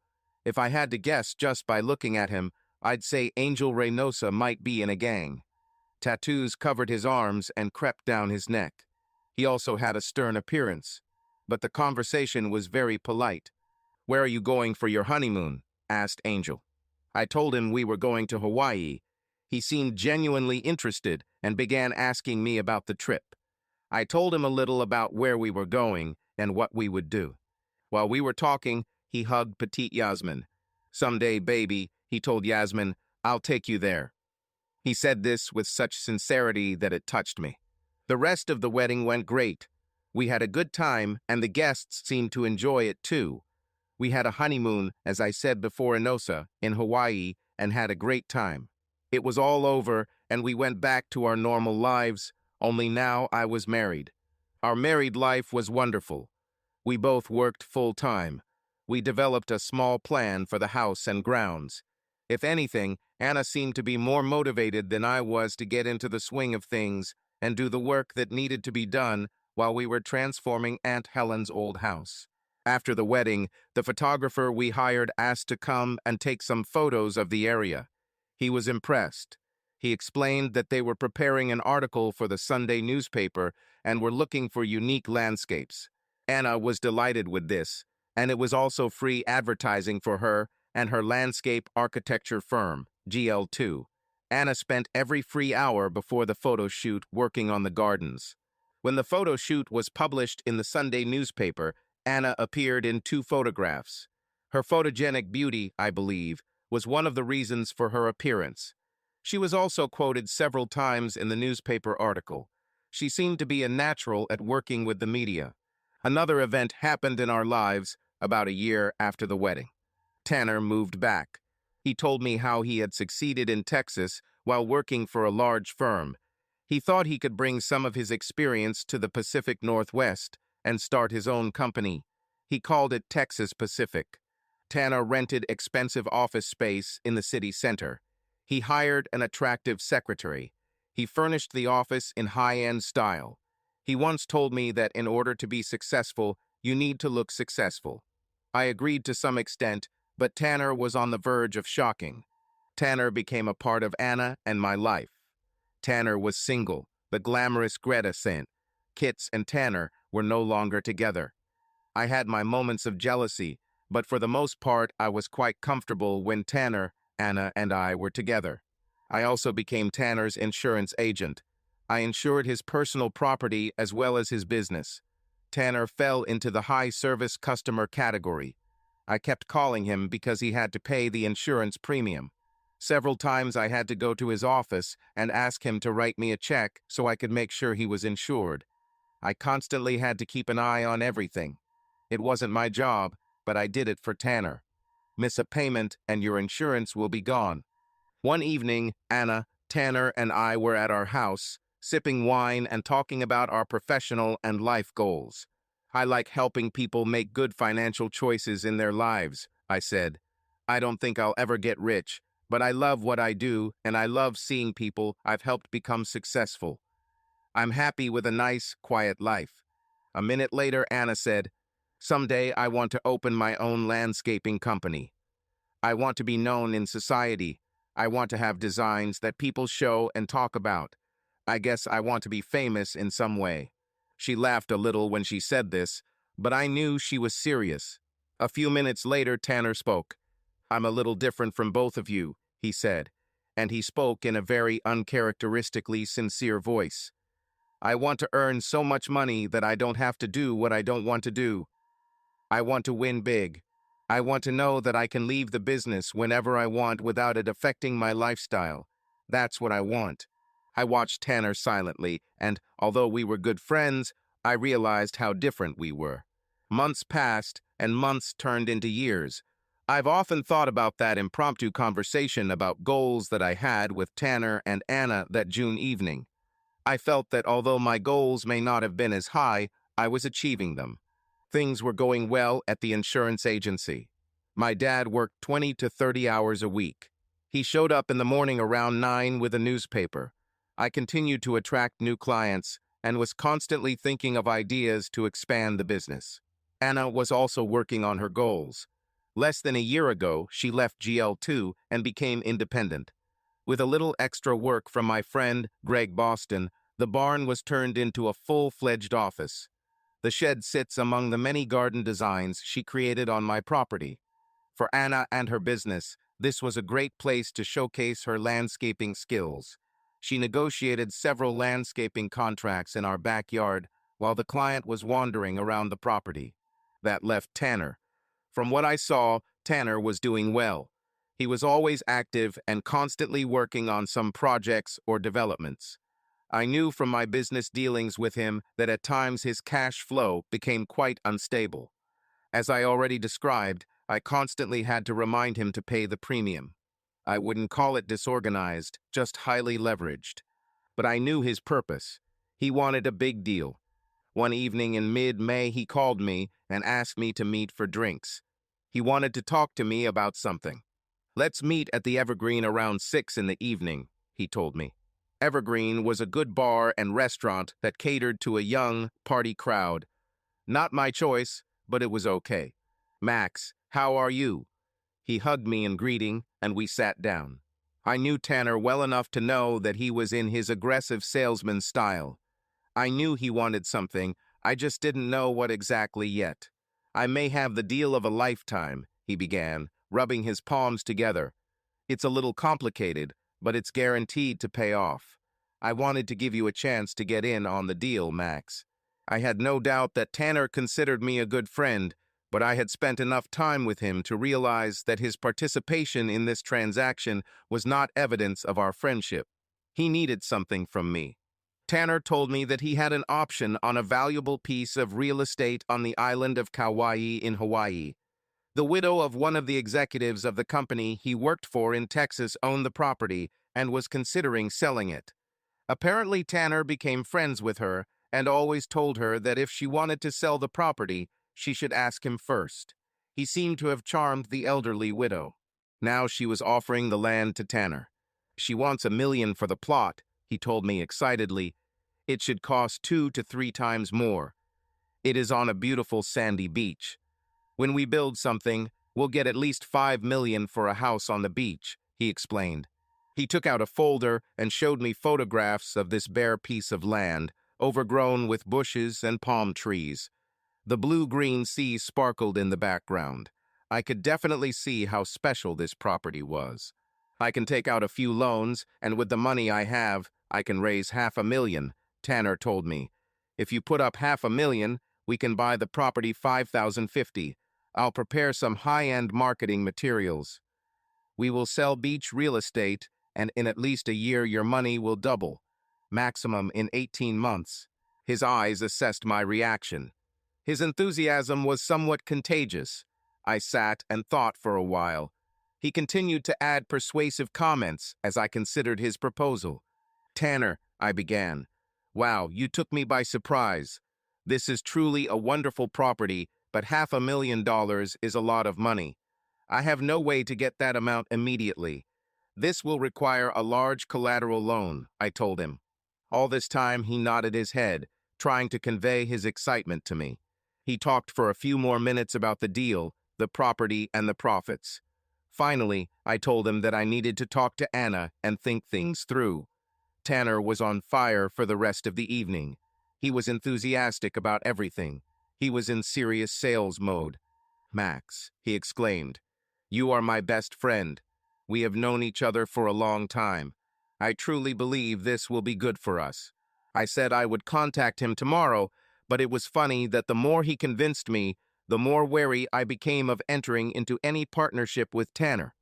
Speaker 1: If I had to guess just by looking at him, I'd say Angel Reynosa might be in a gang. Tattoos covered his arms and crept down his neck. He also had a stern appearance, but the conversation was very polite. "Where are you going for your honeymoon?" asked Angel. I told him we were going to Hawaii. He seemed genuinely interested and began asking me about the trip. I told him a little about where we were going and what we would do. While we were talking, he hugged petite Yasmin. "Someday, baby," he told Yasmin, "I'll take you there." He said this with such sincerity that it touched me. The rest of the wedding went great. We had a good time, and the guests seemed to enjoy it too. We had a honeymoon, as I said before, in Osa, in Hawaii, and had a great time. It was all over, and we went back to our normal lives, only now I was married. Our married life was wonderful. We both worked full-time. We developed a small plan for the house and grounds. If anything, Anna seemed to be more motivated than I was to get into the swing of things and do the work that needed to be done while we were transforming Aunt Helen's old house. After the wedding, the photographer we hired asked to come and take some photos of the area. He was impressed. He explained that they were preparing an article for the Sunday newspaper and were looking for unique landscapes. Anna was delighted with this, and it was also free advertising for her and her landscape architecture firm, GL2. Anna spent every free hour before the photo shoot working on the gardens. When the photo shoot was published in the Sunday newspaper, Anna appeared in 2 photographs. Her photogenic beauty, I believe, was one of the reasons for her appearance. She was also quoted several times in the newspaper article. She seemed to be a natural at working with the media. Another event happened in our lives about a year after the wedding. Tanner moved back. He told me how he had succeeded in Texas while working for a large firm. He thought he could bring some of his experience to the Pacific Northwest and start his own company. He called it Texas Pacific. Tanner rented expensive office space in the city center. He hired an attractive secretary. He furnished the office in high-end style. He once told me that in order to be successful, you need to look successful. I agreed to some extent, but Tanner was on the verge of shocking. Tanner became a part of Anna and my life. Tanner was single, the glamorous Greta saint. Kits and Tanner were no longer together. I had my moments of jealousy, but for the most part I was quite comfortable when Tanner, Anna, and I were together. I also became Tanner's insurance agent. I insured his personal property as well as his business. Tanner fell into the high-service customer category. I kept calling him because he had to pay the insurance premium. Several times I had to go to his office and ask him to write me a check so I could make sure he was insured. I constantly had to keep an eye on everything. It wasn't my job, but I did it for Tanner. Miss a payment and your insurance will be gone. One evening, Anna, Tanner, and I were at our house, sipping wine and talking about our professional and life goals. I like helping people make good financial choices in their lives, I said. I don't think I'll ever get rich, but I love what I do, and I love seeing people I've helped become successful. I'm happy with a nice, quiet life. A minute later, Anna said, "Someday I want to open my own landscaping company. I want to be known in society. I want to have designs that people show and talk about. I guess I want to be famous in some way." She laughed a little when she said this, but I knew she was serious. A few minutes later, Tanner spoke. "I'm a little different from both of you," he said, and he spoke in a very uncharacteristically sincere voice. "I want to earn so much money that I don't have to do what I don't want to do. I want to win big. I want to know that I can leave the business whenever I want without it affecting my lifestyle. That's what I want." I watched Tanner silently, and although we were good friends, I realized how different we were. Months passed, and months turned into years. I've often thought about that impromptu conversation about goals that I had with Tanner and Anna that June evening. I felt that although my goals may not have been as high, I was achieving them. Things were going well at the insurance agency. My dad worked 20 to 30 hours a week. He showed up in the morning around 9 with a newspaper. I continued to attract new clients and was constantly thinking of ideas to expand the business. Anna was also working on her goals. Less than a year ago, she left GL2 and became independent. With a little extra work from my friend, Greg Boston, the barn was turned into a full-fledged office. The shed sits among the many garden designs she created on my property. For Anna and her business, This was a great place to showcase her landscaping skills. She negotiated several landscaping contracts in our backyard while the client was wandering around the property. That left Tanner. From what I saw, Tanner was doing well. He was always active and constantly working on some projects or developments. I knew from my business dealings with him that at times his cash flow became quite unstable. As I already described, I constantly had to remind him to pay the premium. I wouldn't call it disorganized, just highly leveraged. But I knew his purpose. He wanted a big deal. One evening in mid-May, he called me and asked me to meet for drinks. He wanted to talk to me about something. "Let's meet at the Evergreen around 6 in the evening," he told me. Evergreen was a good bar and restaurant that catered to a young, party crowd. Not my choice, but it was okay. "Max, how are you?" He hugged me in greeting, and we sat down. I knew Tanner well enough to know that he was in his aggressive salesman style. I knew he wanted something, I just didn't know what exactly yet. "I may have the deal of a lifetime," he began, rubbing his palms together. "It's a little complicated, but it's guaranteed to pay off. I wanted to give you a chance to get in on the deal, Max." I had no doubt that Tanner considered me a good friend, but I had spent enough time with him to realize that his participation in this transaction was not evidence of our friendship. He needed something from me. Tanner told me that he had an option on a valuable piece of real estate on the island of Kauai in Hawaii. The widow of one of the executives of the company he worked for in Texas owned the property and was considering selling it. Apparently, Tanner became friends with her and always told her that if she wanted to sell the property, she should ask him first. He seemed to have charmed the elderly widow. Now she was offering the land to Tanner. "She wants $1 million for the plot," he told me excitedly. "It should cost 2 to 3 times more. It is on a beautiful sandy beach. When we build something, we'll get at least $5 million for a house on the beach," he explained. He took out a folder and showed me photographs of this bare piece of land, overgrown with bushes and palm trees. The blue-green sea sparkled in the background. I could definitely see how special this property was. "I can take out a few loans, and with the money I have, I can raise $500,000, Tanner told me. "If you put up $500,000, we can buy the property $5,050. I'll prepare some high-end marketing materials. We will sell beach real estate, and in at least a year your money will double, maximum in 18 months. His eyes assessed my reaction. His enthusiasm was somewhat contagious. I sat and thought for a while. He continued to add persuasive comments as I considered his proposal. "Tanner," I began. "Wow, you took me by surprise. This is truly a wonderful property, but $500,000 is a lot of money. I have no way to get that amount immediately. This will require a large collateral loan," I told him. All this time he nodded his head, trying to convey his excitement to me. He talked for a few more minutes about the deal, the property, and the profits. Finally, I told him that I needed to talk to Anna and think things through. Tanner was on fire for the rest of the evening. He was enthusiastic about everything. He was in serious sales mode. "Max," he exclaimed, "you are my best friend. We have known each other for a long time. I truly believe this will be good for us." I said I would contact him tomorrow, but it was funny that the more he convinced me, the more wary I became of entering into any partnership with Tanner.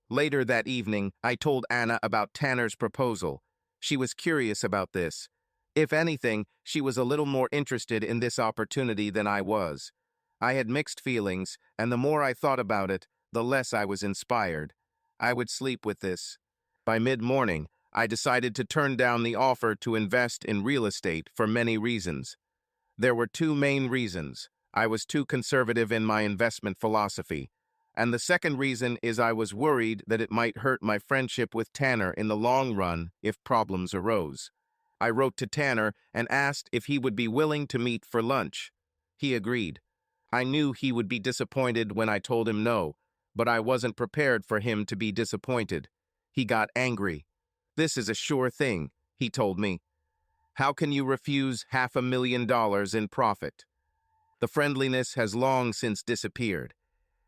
Speaker 1: Later that evening, I told Anna about Tanner's proposal. She was curious about this. If anything, she was a little more interested in this opportunity than I was. I had mixed feelings, and the more I thought about it, the less I was inspired. I would sleep with this. By mid-morning, I decided to turn down the offer to invest in real estate for many reasons. There were 2 main reasons. I was too conservative in my investment philosophy. And the second reason is I was worried that it might hurt my friendship with Tanner in the long run if problems arose. I wrote to Tanner and asked if he would be willing to meet for lunch. He agreed. I knew he would be disappointed when I told him no, but I wasn't prepared for him to be disappointed. He got angry. "This is a sure thing," he told me. "How can you refuse $500,000 in profit?" The friendliness has long since disappeared.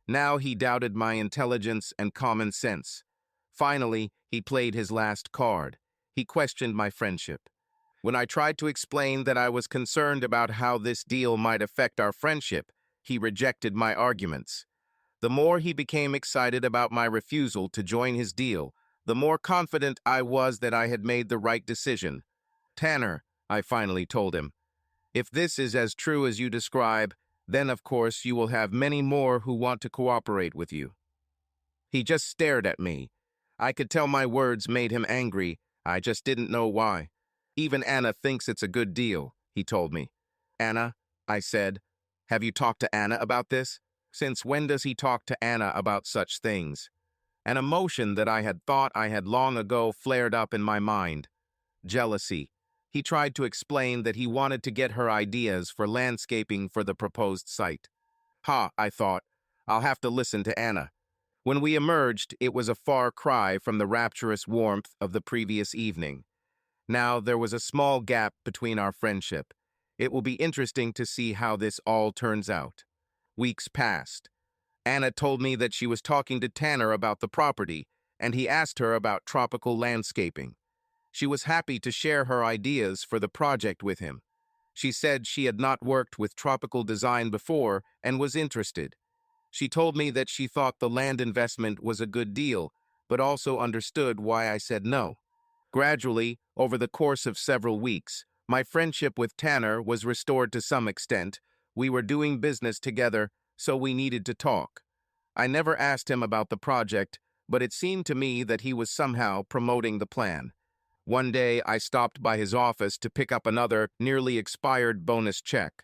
Speaker 1: Now he doubted my intelligence and common sense. Finally, he played his last card. He questioned my friendship. When I tried to explain that I was concerned about how this deal might affect our friendship, he rejected my arguments. The more he became excited about my refusal to join his deal, the more confident I was that I had made the right decision. Tanner, I finally told him, if this is as true as you describe, then of course you will have many more who want to cooperate with you. He just stared at me. I could tell my words made him angry. I just didn't know why. Even Anna thinks it's a good deal, he told me. Anna, I said, have you talked to Anna about this? Since when does he talk to Anna about such things? An emotion that I had thought I had long ago flared up in my mind. Jealousy. He tried to explain that he wanted to get her ideas for landscaping for the proposed site. Ha, I thought, I'll have to listen to Anna. When we emerged, it was a far cry from the rapturous warmth of the previous evening. Now there was a small gap between our friendship. It will be interesting to see how this all turns out. Weeks passed. Anna told me that she was talking to Tanner about the property, and he asked her about tropical landscaping. She was happy to share her ideas for the project with him. She said she had not worked with tropical design before and was interested. She told me that she thought the land investment was a good deal, but also understood why I said no. Gradually, over the course of several weeks, my friendship with Tanner was restored to some extent. We were doing business together, so we needed to talk. I never asked him about the project, but it seemed to me that he was somehow promoting the plan. One day, I stopped by his office to pick up another nearly expired bonus check.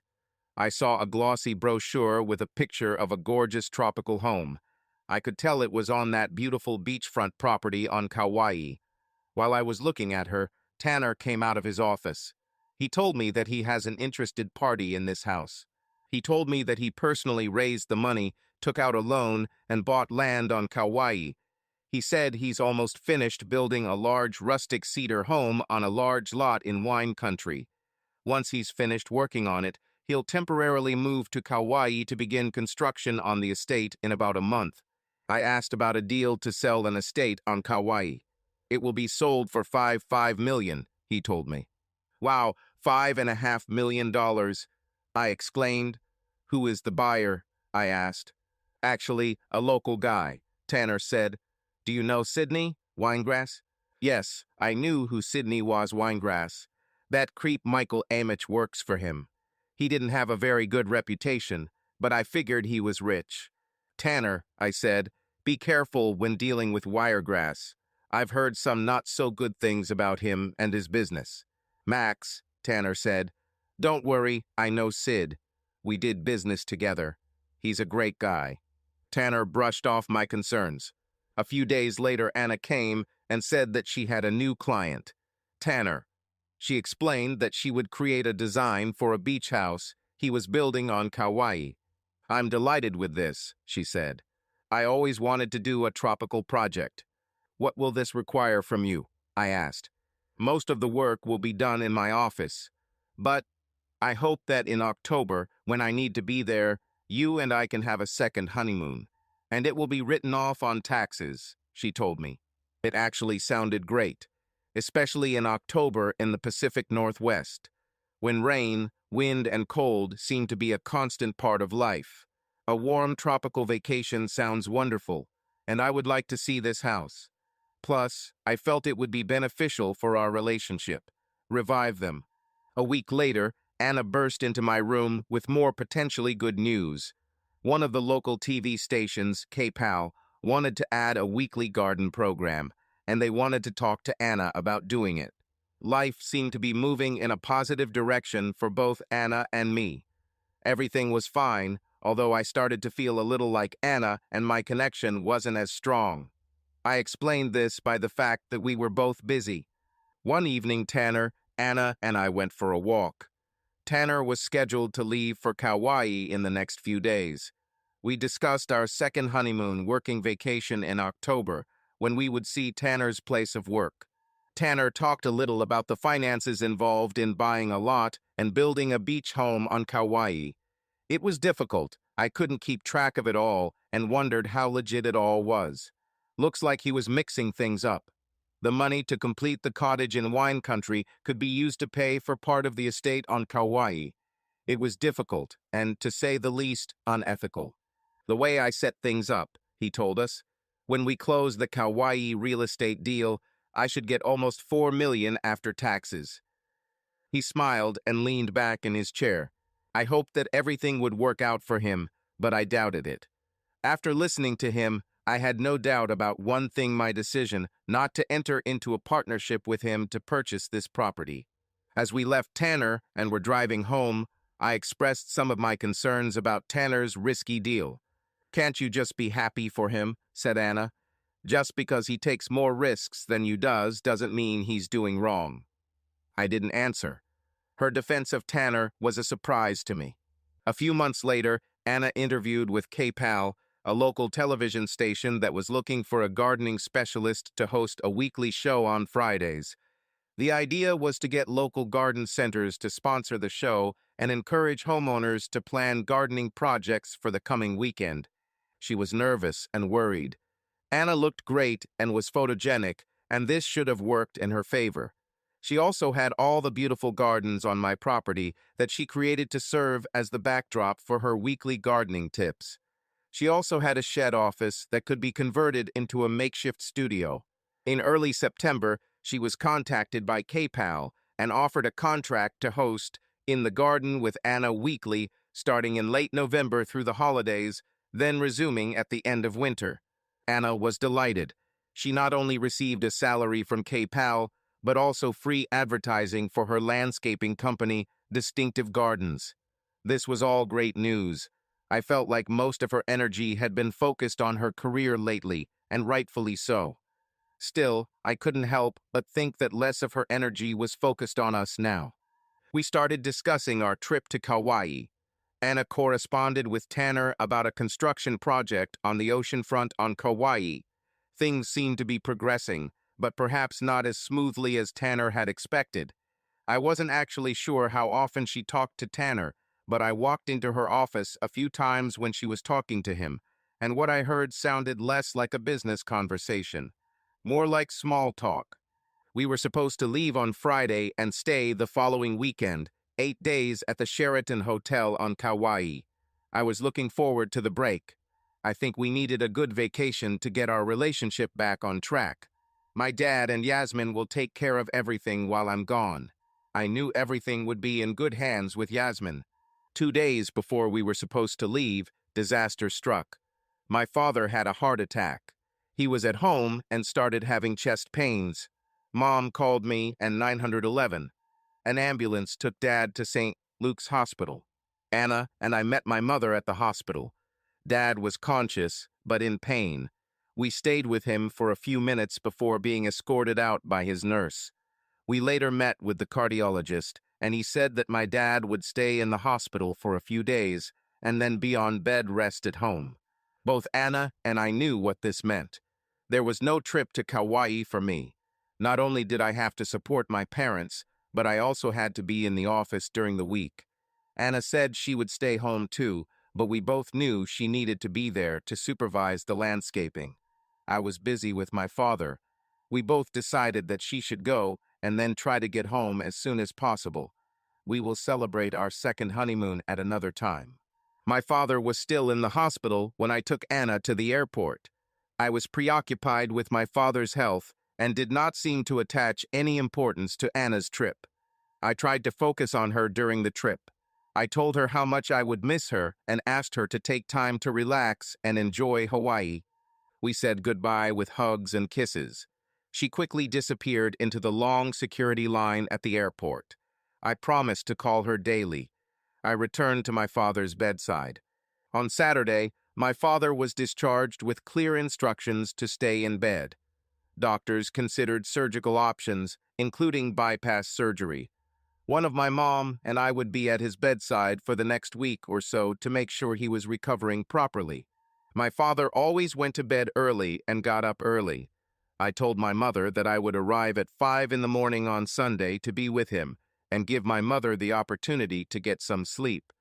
Speaker 1: I saw a glossy brochure with a picture of a gorgeous tropical home. I could tell it was on that beautiful beachfront property on Kauai. While I was looking at her, Tanner came out of his office. He told me that he has an interested party in this house. He told me that he personally raised the money, took out a loan, and bought land on Kauai. He said he's almost finished building a large rustic cedar home on a large lot in wine country. Once he's finished working on it, he'll temporarily move to Kauai to begin construction on the estate in about a month. I asked about a deal to sell an estate on Kauai. It will be sold for $5 million, he told me. Wow, $5.5 million, I exclaimed. Who is the buyer? I asked. Actually, a local guy, Tanner said. Do you know Sidney Winegrass? Yes, I knew who Sidney was Winegrass. That creep Michael Amich works for him. He didn't have a very good reputation, but I figured he was rich. Tanner, I said, be careful when dealing with Wiregrass. I've heard some not-so-good things about him and his business. Max, Tanner said, don't worry, I know Sid. We did business together. He's a great guy. Tanner brushed off my concerns. A few days later, Anna came and said that she had a new client, Tanner. She explained that she would create a design for a beach house he was building on Kauai. I'm delighted with this, she said. I always wanted to do a tropical project. What will this require from you? I asked. Most of the work will be done in my office, but I hope that in October, when I need to be there, you and I can have a second honeymoon, and it will be written off on taxes, she told me. It actually sounded great, especially in October in the Pacific Northwest, when rain, wind, and cold seem to be a constant part of life. A warm tropical vacation sounds wonderful, and I would like to see this house. Plus, I felt it would be beneficial for our relationship. Revive them. A week later, Anna burst into my room with more potentially good news. One of the local TV stations, KPAL, wanted to add a weekly garden program, and they wanted to talk to Anna about doing it. Life seemed to be moving in a positive direction for both Anna and me. Everything was fine, although I started to feel a little like Anna and my connection wasn't as strong. I explained this by the fact that we were both busy. One evening, Tanner, Anna, and I went for a walk. Tanner was scheduled to leave for Kauai in the next few days. We discussed our second honeymoon working vacation in October, when we would see Tanner's place of work. Tanner talked a little about the finances involved in buying a lot and building a beach home on Kauai. It was difficult, I couldn't keep track of it all and wondered how legit it all was. Looks like he was mixing things up. The money to complete the cottage in wine country could be used to pay for part of the estate on Kauai. It was difficult and, to say the least, unethical. The way I set things up, he told us, when we closed the Kauai real estate deal, I should get almost $4 million after taxes. He smiled and leaned back in his chair. I hoped that everything would work out for him, but I doubted it. After listening to him, I had no doubt about one thing: my decision not to enter into a partnership with him to purchase this property. As we left Tanner and were driving home, I expressed some of my concerns about Tanner's risky deal. "Can't you just be happy for him?" said Anna. "Just because he takes more risks than you doesn't mean he's doing wrong." I didn't answer. Her defense of Tanner was a surprise to me. A few months later, Anna interviewed with KPAL, a local television station that was looking for a gardening specialist to host a weekly show on Fridays. The idea was to get local garden centers to sponsor the show and encourage homeowners to plan gardening projects for the coming weekend. She was nervous and worried. Anna looked great and was photogenic, and this should have worked in her favor. She also had all the beautiful gardens on my property that she created to serve as the backdrop for her weekly gardening tips. She also had a shed office that could be converted into a makeshift studio. In early September, she was contacted by KPAL and offered a contract to host In the Garden with Anna weekly, starting in late November through the holidays, then resuming at the end of winter. Anna was delighted. She not only received a salary from KPAL, but also free advertising for her landscaping company, Distinctive Gardens. This was all great news. I felt like most of her energy had been focused on her career lately, and rightfully so. Still, I couldn't help but think that less of her energy was focused on us now. We started discussing our trip to Kauai. Anna corresponded with Tanner about a construction project on the oceanfront on Kauai. Things seemed to be progressing, but perhaps not as smoothly as Tanner had expected. I wasn't actually sure how often she talked to Tanner, but I walked into her office a few times when she was talking to him, and what I heard sounded less like a business conversation, more like small talk. We were supposed to leave on Friday and stay the following weekend, 8 days at the Sheraton Hotel on Kauai. I was looking forward to the break. I think we needed a good vacation to get our relationship back on track. My dad and Yasmin will take care of everything while I'm gone. I knew everything would be in good hands with Yasmin. 2 days before we were supposed to leave, disaster struck. My father had a heart attack. He was at home and started having chest pains. Mom called me and 911. An ambulance took Dad to St. Luke's Hospital. Anna and I met my mother at the hospital. Dad was conscious, but in pain. We stayed with him for a few minutes before being escorted out by his nurse. We later met with the cardiologist, and he said that my dad would stay in the hospital for a few days and then be on bed rest at home. Both Anna and I knew what this meant. There was no trip to Kauai for me. Not only did I have to support my parents, but I also had to be in the office during the week. Anna said she would stay home too, but we both knew she needed to be there to supervise the landscaping. I was busy with my father. We both decided that she should go and then try to get home as soon as possible. We will celebrate our second honeymoon at another time. My father was still in the hospital when I took Anna to the airport. I was preoccupied with my father's health and did not seem to attach any importance to Anna's trip. I tried to focus on her during the trip. I told her how much I would miss her and asked her to take time to relax and enjoy Hawaii. We said goodbye with hugs and kisses. She quickly disappeared into the long security line at the airport. I promised to call her daily. I returned to my father's bedside. On Saturday, my father was discharged with clear instructions to stay in bed. Doctors considered surgical options, including bypass surgery. One of my mom and I would be at his bedside for the next week or so to make sure he was recovering properly. My father always went to bed early and got up early. I told my mother that I would arrive at 5 in the morning on Sunday to be with him and give my mother the opportunity to get some sleep.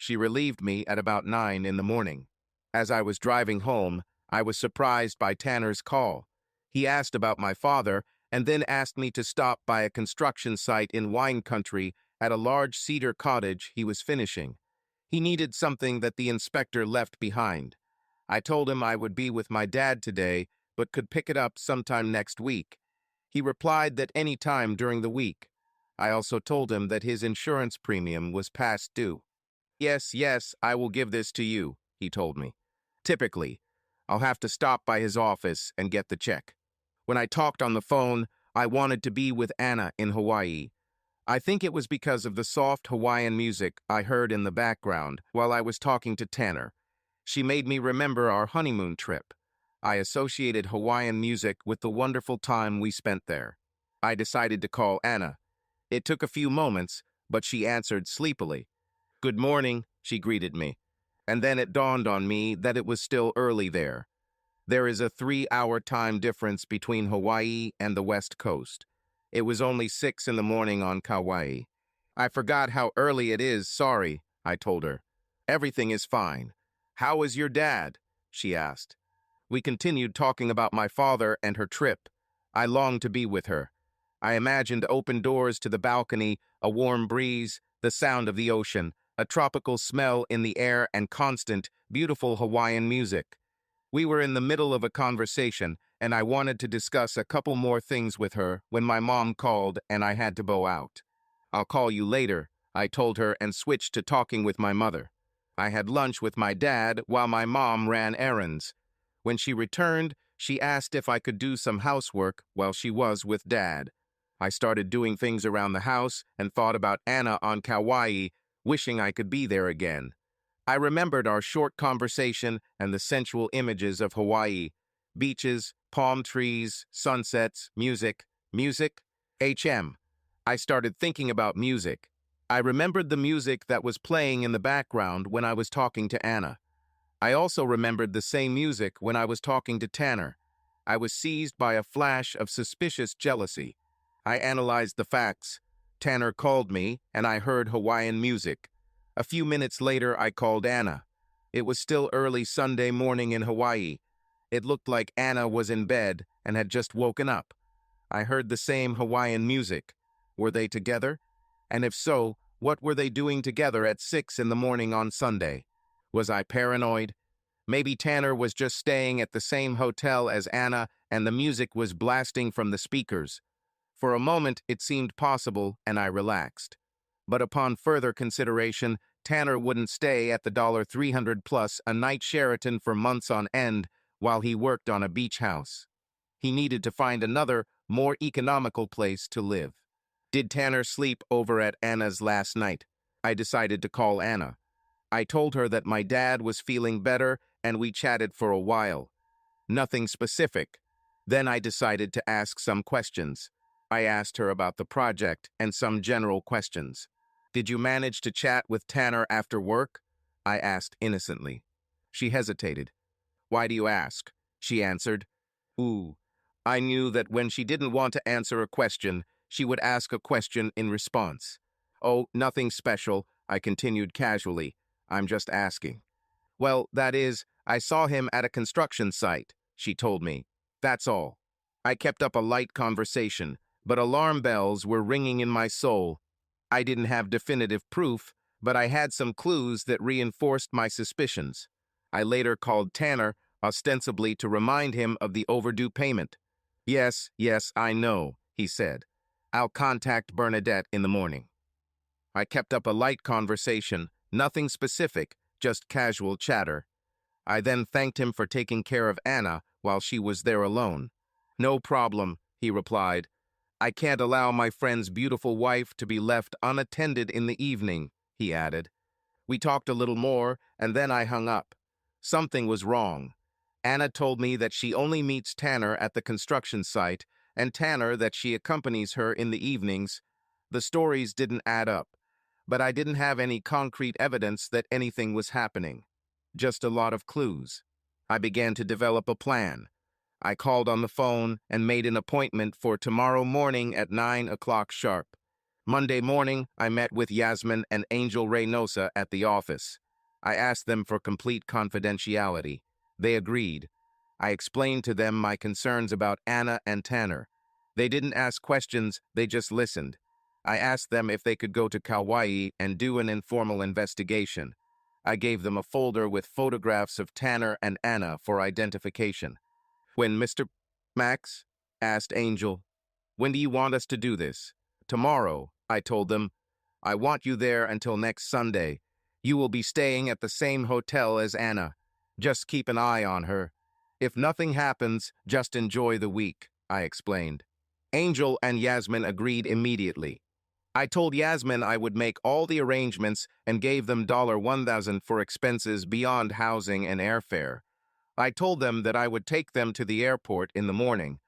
Speaker 1: She relieved me at about 9 in the morning. As I was driving home, I was surprised by Tanner's call. He asked about my father and then asked me to stop by a construction site in wine country at a large cedar cottage he was finishing. He needed something that the inspector left behind. I told him I would be with my dad today, but could pick it up sometime next week. He replied that any time during the week. I also told him that his insurance premium was past due. Yes, yes, I will give this to you, he told me. Typically, I'll have to stop by his office and get the check. When I talked on the phone, I wanted to be with Anna in Hawaii. I think it was because of the soft Hawaiian music I heard in the background while I was talking to Tanner. She made me remember our honeymoon trip. I associated Hawaiian music with the wonderful time we spent there. I decided to call Anna. It took a few moments, but she answered sleepily. "Good morning," she greeted me. And then it dawned on me that it was still early there. There is a 3-hour time difference between Hawaii and the West Coast. It was only 6 in the morning on Kauai. "I forgot how early it is, sorry," I told her. "Everything is fine. How is your dad?" she asked. We continued talking about my father and her trip. I longed to be with her. I imagined open doors to the balcony, a warm breeze, the sound of the ocean, a tropical smell in the air, and constant, beautiful Hawaiian music. We were in the middle of a conversation, and I wanted to discuss a couple more things with her when my mom called and I had to bow out. "I'll call you later," I told her, and switched to talking with my mother. I had lunch with my dad while my mom ran errands. When she returned, she asked if I could do some housework while she was with Dad. I started doing things around the house and thought about Anna on Kauai, wishing I could be there again. I remembered our short conversation and the sensual images of Hawaii. Beaches, palm trees, sunsets, music. Music? I started thinking about music. I remembered the music that was playing in the background when I was talking to Anna. I also remembered the same music when I was talking to Tanner. I was seized by a flash of suspicious jealousy. I analyzed the facts. Tanner called me, and I heard Hawaiian music. A few minutes later, I called Anna. It was still early Sunday morning in Hawaii. It looked like Anna was in bed and had just woken up. I heard the same Hawaiian music. Were they together? And if so, what were they doing together at 6 in the morning on Sunday? Was I paranoid? Maybe Tanner was just staying at the same hotel as Anna and the music was blasting from the speakers. For a moment, it seemed possible, and I relaxed. But upon further consideration, Tanner wouldn't stay at the $300 plus a night Sheraton for months on end while he worked on a beach house. He needed to find another, more economical place to live. Did Tanner sleep over at Anna's last night? I decided to call Anna. I told her that my dad was feeling better, and we chatted for a while. Nothing specific. Then I decided to ask some questions. I asked her about the project and some general questions. "Did you manage to chat with Tanner after work?" I asked innocently. She hesitated. "Why do you ask?" she answered. I knew that when she didn't want to answer a question, she would ask a question in response. "Oh, nothing special," I continued casually. "I'm just asking." "Well, that is, I saw him at a construction site," she told me. "That's all." I kept up a light conversation, but alarm bells were ringing in my soul. I didn't have definitive proof, but I had some clues that reinforced my suspicions. I later called Tanner, ostensibly to remind him of the overdue payment. Yes, I know," he said. "I'll contact Bernadette in the morning." I kept up a light conversation, nothing specific, just casual chatter. I then thanked him for taking care of Anna while she was there alone. "No problem," he replied. "I can't allow my friend's beautiful wife to be left unattended in the evening," he added. We talked a little more, and then I hung up. Something was wrong. Anna told me that she only meets Tanner at the construction site, and Tanner that she accompanies her in the evenings. The stories didn't add up, but I didn't have any concrete evidence that anything was happening. Just a lot of clues. I began to develop a plan. I called on the phone and made an appointment for tomorrow morning at 9 o'clock sharp. Monday morning, I met with Yasmin and Angel Reynosa at the office. I asked them for complete confidentiality. They agreed. I explained to them my concerns about Anna and Tanner. They didn't ask questions, they just listened. I asked them if they could go to Kauai and do an informal investigation. I gave them a folder with photographs of Tanner and Anna for identification. When Mr. Max asked Angel, "When do you want us to do this?" "Tomorrow," I told them. "I want you there until next Sunday. You will be staying at the same hotel as Anna. Just keep an eye on her. If nothing happens, just enjoy the week," I explained. Angel and Yasmin agreed immediately. I told Yasmin I would make all the arrangements and gave them $1,000 for expenses beyond housing and airfare. I told them that I would take them to the airport in the morning,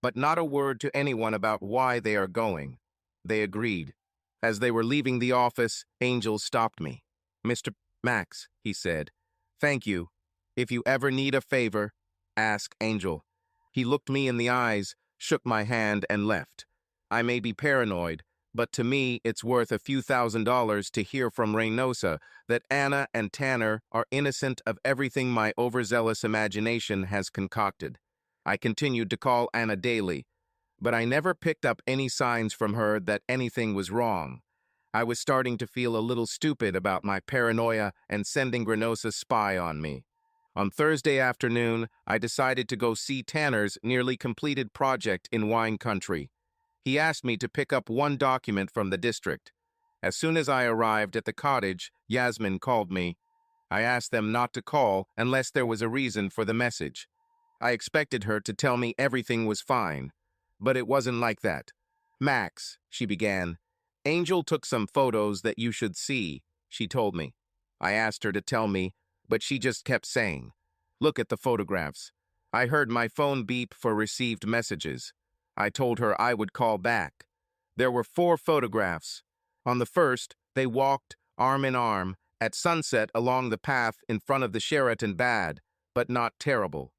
Speaker 1: but not a word to anyone about why they are going. They agreed. As they were leaving the office, Angel stopped me. "Mr. Max," he said, "thank you. If you ever need a favor, ask Angel." He looked me in the eyes, shook my hand, and left. I may be paranoid, but to me it's worth a few $1,000s to hear from Reynosa that Anna and Tanner are innocent of everything my overzealous imagination has concocted. I continued to call Anna daily, but I never picked up any signs from her that anything was wrong. I was starting to feel a little stupid about my paranoia and sending Reynosa's spy on me. On Thursday afternoon, I decided to go see Tanner's nearly completed project in wine country. He asked me to pick up one document from the district. As soon as I arrived at the cottage, Yasmin called me. I asked them not to call unless there was a reason for the message. I expected her to tell me everything was fine, but it wasn't like that. "Max," she began, "Angel took some photos that you should see," she told me. I asked her to tell me, but she just kept saying, "Look at the photographs." I heard my phone beep for received messages. I told her I would call back. There were 4 photographs. On the first, they walked, arm in arm, at sunset along the path in front of the Sheraton Bad, but not terrible.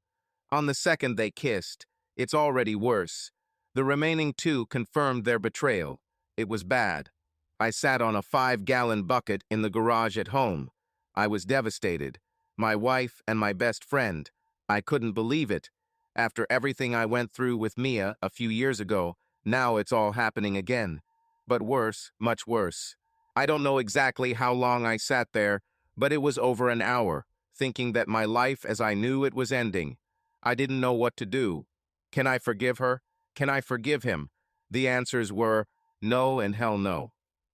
Speaker 1: On the second, they kissed. It's already worse. The remaining 2 confirmed their betrayal. It was bad. I sat on a 5-gallon bucket in the garage at home. I was devastated. My wife and my best friend. I couldn't believe it. After everything I went through with Mia a few years ago, now it's all happening again. But worse, much worse. I don't know exactly how long I sat there, but it was over an hour, thinking that my life as I knew it was ending. I didn't know what to do. Can I forgive her? Can I forgive him? The answers were no and hell no.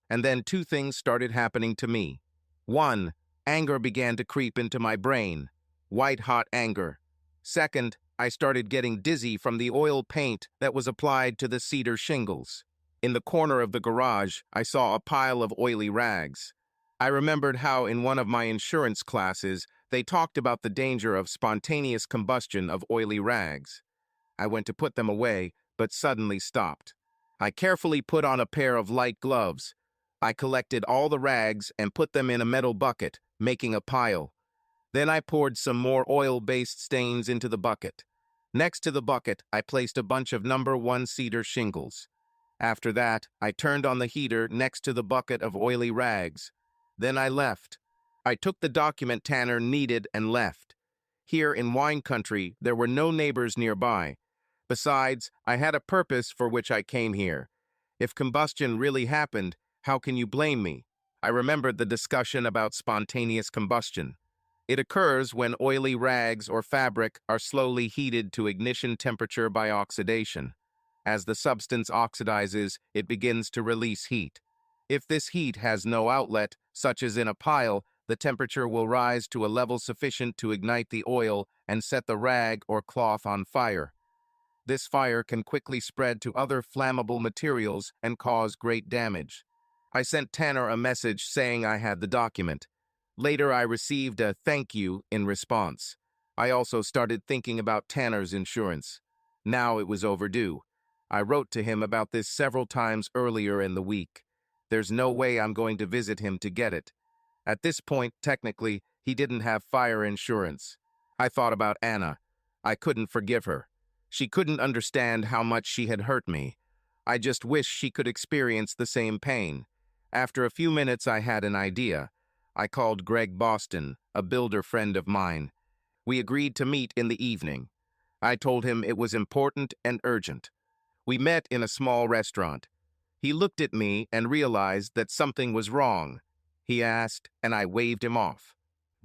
Speaker 1: And then 2 things started happening to me. 1, anger began to creep into my brain. White-hot anger. Second, I started getting dizzy from the oil paint that was applied to the cedar shingles. In the corner of the garage, I saw a pile of oily rags. I remembered how in one of my insurance classes, they talked about the danger of spontaneous combustion of oily rags. I went to put them away, but suddenly stopped. I carefully put on a pair of light gloves. I collected all the rags and put them in a metal bucket, making a pile. Then I poured some more oil-based stains into the bucket. Next to the bucket, I placed a bunch of number 1 cedar shingles. After that, I turned on the heater next to the bucket of oily rags. Then I left. I took the document Tanner needed and left. Here in wine country, there were no neighbors nearby. Besides, I had a purpose for which I came here. If combustion really happened, how can you blame me? I remembered the discussion about spontaneous combustion. It occurs when oily rags or fabric are slowly heated to ignition temperature by oxidation. As the substance oxidizes, it begins to release heat. If this heat has no outlet, such as in a pile, the temperature will rise to a level sufficient to ignite the oil and set the rag or cloth on fire. This fire can quickly spread to other flammable materials and cause great damage. I sent Tanner a message saying I had the document. Later, I received a thank you in response. I also started thinking about Tanner's insurance. Now it was overdue. I wrote to him about this several times earlier in the week. There's no way I'm going to visit him to get it. At this point, technically, he didn't have fire insurance. I thought about Anna. I couldn't forgive her. She couldn't understand how much she had hurt me. I just wish she could experience the same pain. After a few minutes, I had an idea. I called Greg Boston, a builder friend of mine. We agreed to meet in the evening. I told him it was important and urgent. We met in a small restaurant. He looked at me and realized that something was wrong. He asked, and I waved him off.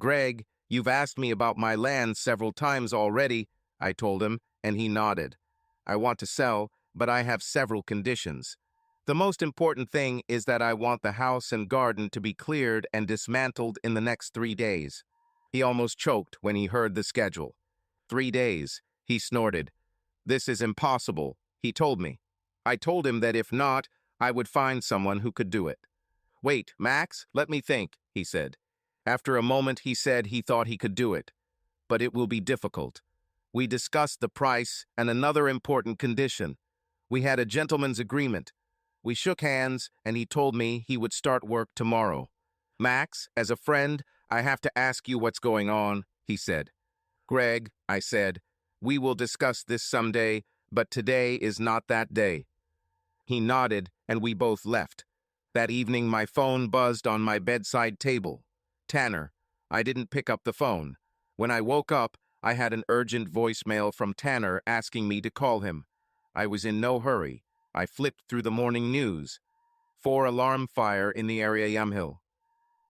Speaker 1: "Greg, you've asked me about my land several times already," I told him, and he nodded. "I want to sell, but I have several conditions. The most important thing is that I want the house and garden to be cleared and dismantled in the next 3 days." He almost choked when he heard the schedule. 3 days, he snorted. "This is impossible," he told me. I told him that if not, I would find someone who could do it. "Wait, Max, let me think," he said. After a moment, he said he thought he could do it, but it will be difficult. We discussed the price and another important condition. We had a gentleman's agreement. We shook hands, and he told me he would start work tomorrow. "Max, as a friend, I have to ask you what's going on," he said. "Greg," I said, "we will discuss this someday, but today is not that day." He nodded, and we both left. That evening, my phone buzzed on my bedside table. Tanner. I didn't pick up the phone. When I woke up, I had an urgent voicemail from Tanner asking me to call him. I was in no hurry. I flipped through the morning news. 4-alarm fire in the area Yamhill.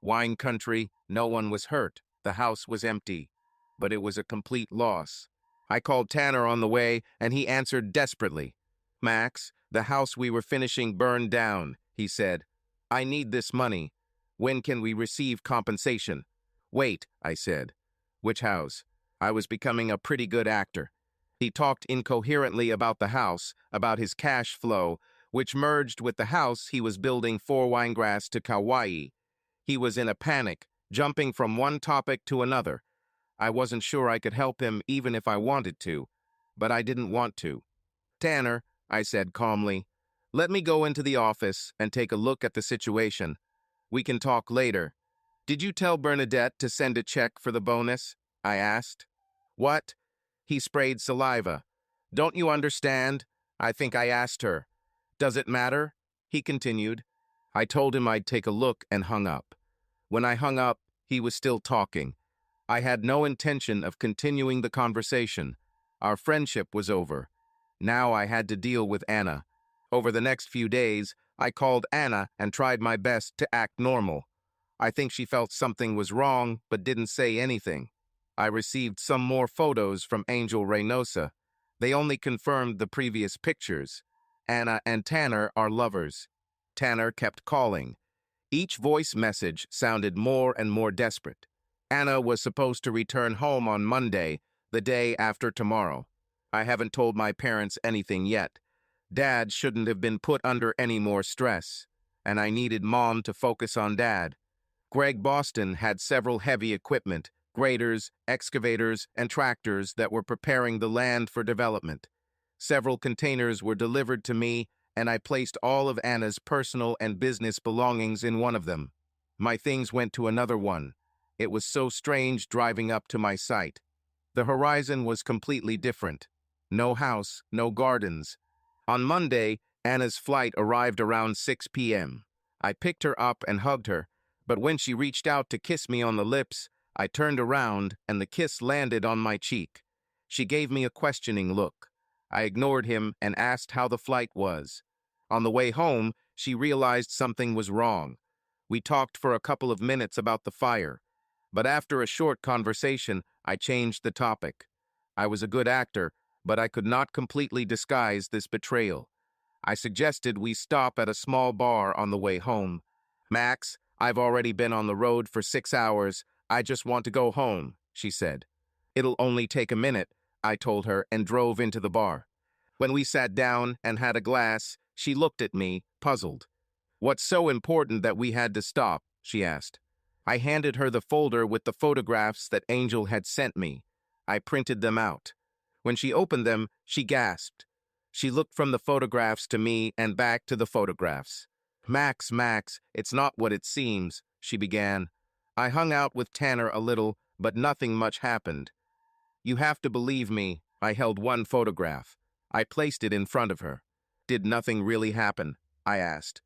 Speaker 1: Wine country, no one was hurt. The house was empty. But it was a complete loss. I called Tanner on the way, and he answered desperately. "Max, the house we were finishing burned down," he said. "I need this money. When can we receive compensation?" "Wait," I said. "Which house?" I was becoming a pretty good actor. He talked incoherently about the house, about his cash flow, which merged with the house he was building for Winegrass to Kauai. He was in a panic, jumping from one topic to another. I wasn't sure I could help him even if I wanted to, but I didn't want to. "Tanner," I said calmly, "let me go into the office and take a look at the situation. We can talk later." "Did you tell Bernadette to send a check for the bonus?" I asked. "What?" He sprayed saliva. "Don't you understand? I think I asked her." "Does it matter?" he continued. I told him I'd take a look and hung up. When I hung up, he was still talking. I had no intention of continuing the conversation. Our friendship was over. Now I had to deal with Anna. Over the next few days, I called Anna and tried my best to act normal. I think she felt something was wrong, but didn't say anything. I received some more photos from Angel Reynosa. They only confirmed the previous pictures. Anna and Tanner are lovers. Tanner kept calling. Each voice message sounded more and more desperate. Anna was supposed to return home on Monday, the day after tomorrow. I haven't told my parents anything yet. Dad shouldn't have been put under any more stress, and I needed Mom to focus on Dad. Greg Boston had several heavy equipment, graders, excavators, and tractors that were preparing the land for development. Several containers were delivered to me, and I placed all of Anna's personal and business belongings in one of them. My things went to another one. It was so strange driving up to my site. The horizon was completely different. No house, no gardens. On Monday, Anna's flight arrived around 6 p.m. I picked her up and hugged her, but when she reached out to kiss me on the lips, I turned around and the kiss landed on my cheek. She gave me a questioning look. I ignored him and asked how the flight was. On the way home, she realized something was wrong. We talked for a couple of minutes about the fire, but after a short conversation, I changed the topic. I was a good actor, but I could not completely disguise this betrayal. I suggested we stop at a small bar on the way home. "Max, I've already been on the road for 6 hours. I just want to go home," she said. "It'll only take a minute," I told her, and drove into the bar. When we sat down and had a glass, she looked at me, puzzled. "What's so important that we had to stop?" she asked. I handed her the folder with the photographs that Angel had sent me. I printed them out. When she opened them, she gasped. She looked from the photographs to me and back to the photographs. Max, it's not what it seems," she began. "I hung out with Tanner a little, but nothing much happened. You have to believe me." I held one photograph. I placed it in front of her. Did nothing really happen? I asked.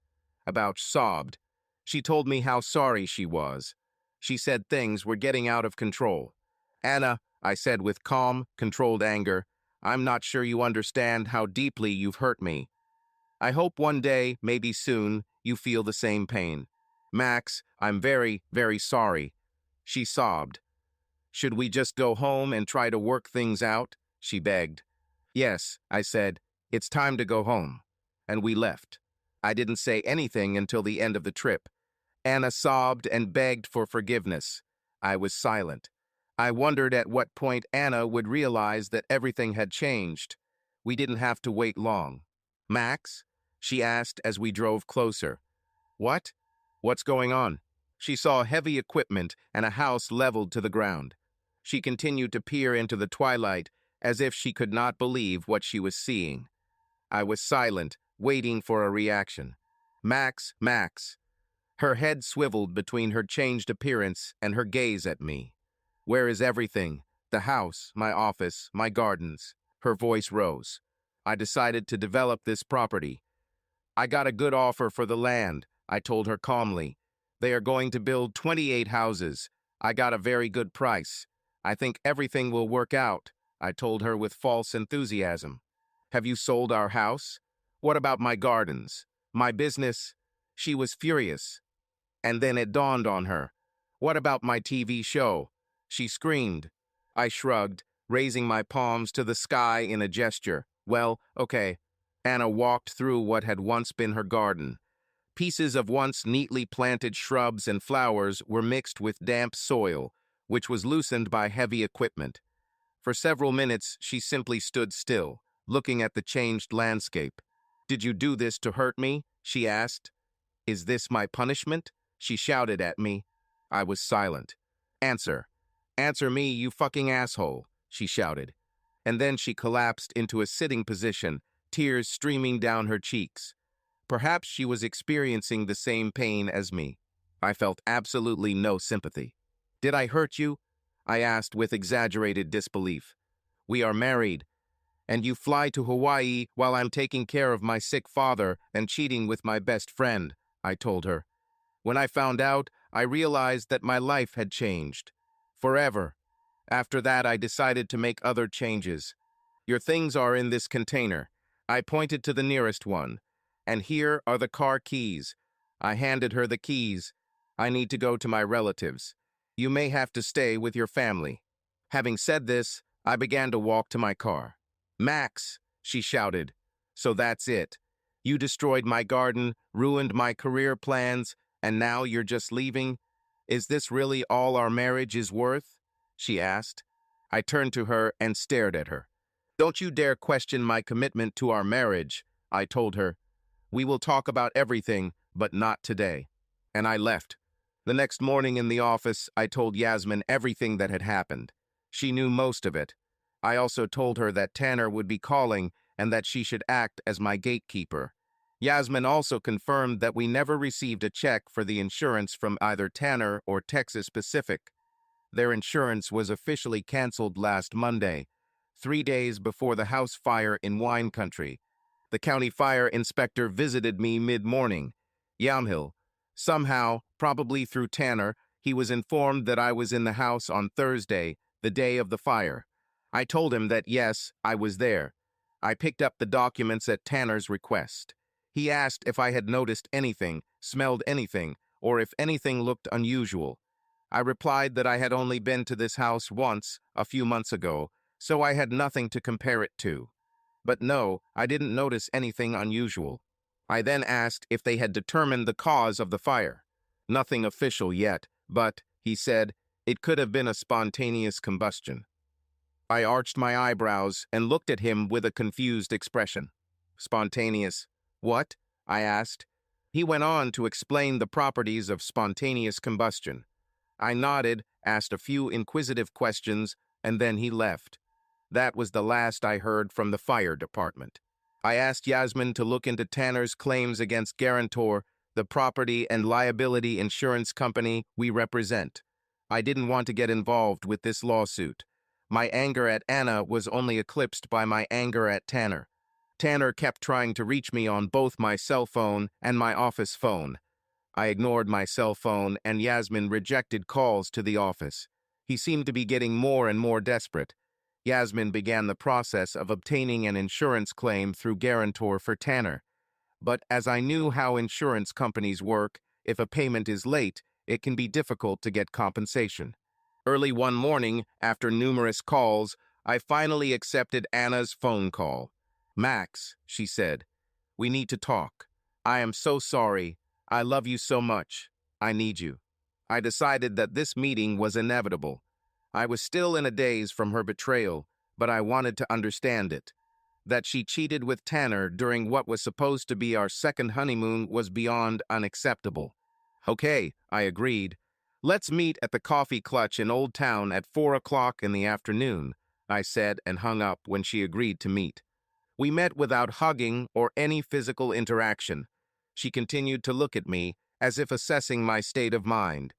Speaker 1: About sobbed. She told me how sorry she was. She said things were getting out of control. Anna, I said with calm, controlled anger, I'm not sure you understand how deeply you've hurt me. I hope one day, maybe soon, you feel the same pain. Max, I'm very, very sorry. She sobbed. Should we just go home and try to work things out? She begged. Yes, I said, it's time to go home. And we left. I didn't say anything until the end of the trip. Anna sobbed and begged for forgiveness. I was silent. I wondered at what point Anna would realize that everything had changed. We didn't have to wait long. Max? She asked as we drove closer. What? What's going on? She saw heavy equipment and a house leveled to the ground. She continued to peer into the twilight as if she could not believe what she was seeing. I was silent, waiting for a reaction. Max, Max. Her head swiveled between her changed appearance and her gaze at me. Where is everything? The house, my office, my gardens. Her voice rose. I decided to develop this property. I got a good offer for the land, I told her calmly. They are going to build 28 houses. I got a very good price. I think everything will work out, I told her with false enthusiasm. Have you sold our house? What about my gardens? My business? She was furious. And then it dawned on her. What about my TV show? She screamed. I shrugged, raising my palms to the sky in a gesture. Well, okay. Anna walked through what had once been her garden. Pieces of once neatly planted shrubs and flowers were mixed with damp soil, which was loosened by heavy equipment. For several minutes, she simply stood still, looking at the changed landscape. Did you do this to hurt me? She asked. Is this my punishment? She shouted at me. I was silent. Answer. Answer me, you fucking asshole, she shouted. And then she collapsed into a sitting position, tears streaming down her cheeks. Perhaps she was experiencing the same pain as me. I felt absolutely no sympathy. Did I hurt you? I asked with exaggerated disbelief. We are married, and you fly to Hawaii while I'm taking care of my sick father and cheating with my best friend, I told her. When I found out, I realized that my life had changed. Forever. After that, I decided to make other changes. Your things are in this container. I pointed to the nearest one. And here are the car keys. I handed her the keys. I need to go to my relatives. You may have to stay with your family. Having said this, I began to walk to my car. Max, she shouted. So that's it. You destroyed my garden, ruined my career plans, and now you're just leaving? Is this really all our marriage is worth? She asked. I turned to her and stared at her. Don't you dare question my commitment to our marriage, I told her. We will talk about everything, but not today. And I left. The next morning in the office, I told Yasmin everything that had happened. She knew most of it. I also told her that Tanner would be calling and that she should act as my gatekeeper. Yasmin also confirmed that we never received a check for the insurance from either Tanner or Texas Pacific. Their insurance was officially canceled last Monday, 3 days before the house fire in wine country. The county fire inspector visited me mid-morning. Yamhill. Somehow, probably through Tanner, he was informed that I was in the house on Thursday, the day of the fire. I told him that yes, I was there. I picked up the documents at Tanner's request. He asked if I had noticed anything, smelled anything, or if anything looked unusual. I replied that I had only been to this house once, a few months ago, so I had nothing to compare it to. But no, I didn't notice anything unusual. I then asked if they had determined the cause of the fire. Nothing official yet, but, he said, it could have been a spontaneous combustion. I arched my eyebrows and looked at him with a confused expression. Spontaneous. What? I asked. He went on to explain the properties of spontaneous combustion. I nodded, asked a few inquisitive questions, and then he left. That was the last I heard from the fire department. I asked Yasmin to look into Tanner's claims against Guarantor, the property and liability insurance company we represent. I didn't want to get involved with this lawsuit. My anger at Anna was only eclipsed by my anger at Tanner. Tanner kept trying to reach me on both my cell phone and my office phone. I ignored my cell phone, and Yasmin rejected calls to the office. He seemed to be getting more and more desperate. Yasmin began the process of obtaining an insurance claim through guarantor for Tanner. But as I knew how insurance companies work, if a payment is late, it can be difficult to get compensation. Early one morning, after numerous calls, I finally accepted Anna's phone call. "Max," she said, "we need to talk. I am so sorry. I love you so much. I need you." I decided that this meeting was inevitable. I was still in a daze from her betrayal, but I wanted to understand it. That she cheated with Tanner during what was supposed to be our second honeymoon was beyond unacceptable. "Okay," I agreed. "Let's meet at the Coffee Clutch in Old Town at 4 o'clock in the afternoon," I said, and hung up when she agreed to meet. We met without hugging or any physical interaction. She continued to look at me, as if assessing my state of mind.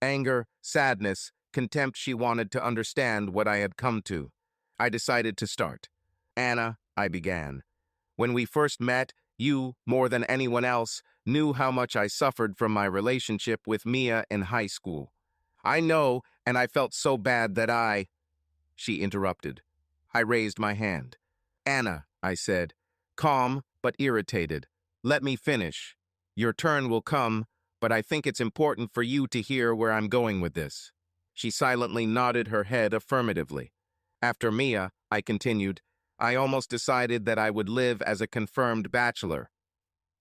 Speaker 1: Anger, sadness, contempt. She wanted to understand what I had come to. I decided to start. "Anna," I began, "when we first met, you, more than anyone else, knew how much I suffered from my relationship with Mia in high school. I know, and I felt so bad that I—" She interrupted. I raised my hand. "Anna," I said, calm but irritated, "let me finish. Your turn will come, but I think it's important for you to hear where I'm going with this." She silently nodded her head affirmatively. "After Mia," I continued, "I almost decided that I would live as a confirmed bachelor.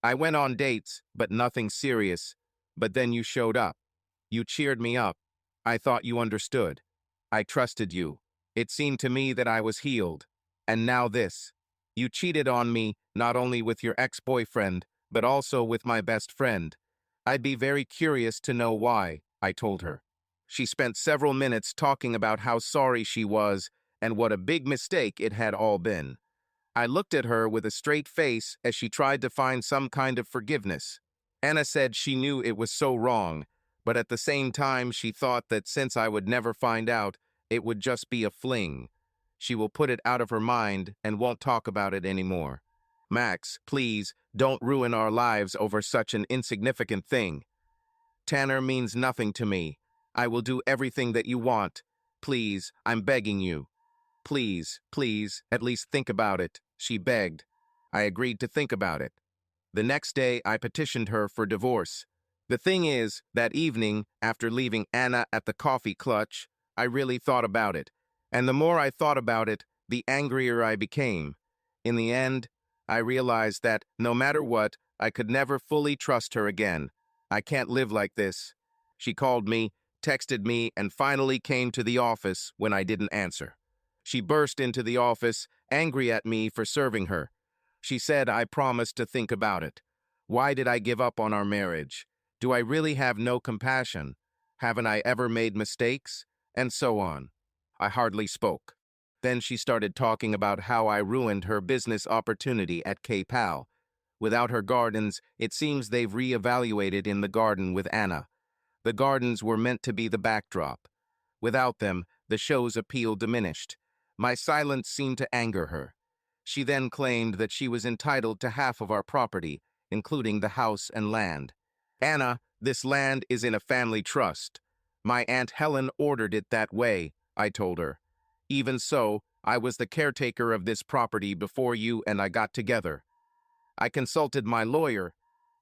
Speaker 1: I went on dates, but nothing serious. But then you showed up. You cheered me up. I thought you understood. I trusted you. It seemed to me that I was healed. And now this. You cheated on me, not only with your ex-boyfriend, but also with my best friend. I'd be very curious to know why," I told her. She spent several minutes talking about how sorry she was and what a big mistake it had all been. I looked at her with a straight face as she tried to find some kind of forgiveness. Anna said she knew it was so wrong, but at the same time she thought that since I would never find out, it would just be a fling. She will put it out of her mind and won't talk about it anymore. "Max, please, don't ruin our lives over such an insignificant thing. Tanner means nothing to me. I will do everything that you want. Please, I'm begging you. Please, please, at least think about it," she begged. I agreed to think about it. The next day, I petitioned her for divorce. The thing is, that evening, after leaving Anna at the Coffee Clutch, I really thought about it. And the more I thought about it, the angrier I became. In the end, I realized that, no matter what, I could never fully trust her again. I can't live like this. She called me, texted me, and finally came to the office when I didn't answer. She burst into the office, angry at me for serving her. She said I promised to think about it. Why did I give up on our marriage? Do I really have no compassion? Haven't I ever made mistakes? And so on. I hardly spoke. Then she started talking about how I ruined her business opportunity at K-Pal. Without her gardens, it seems they've reevaluated in the garden with Anna. The gardens were meant to be the backdrop. Without them, the show's appeal diminished. My silence seemed to anger her. She then claimed that she was entitled to half of our property, including the house and land. "Anna, this land is in a family trust. My Aunt Helen ordered it that way," I told her. "Even so, I was the caretaker of this property before you and I got together. I consulted my lawyer.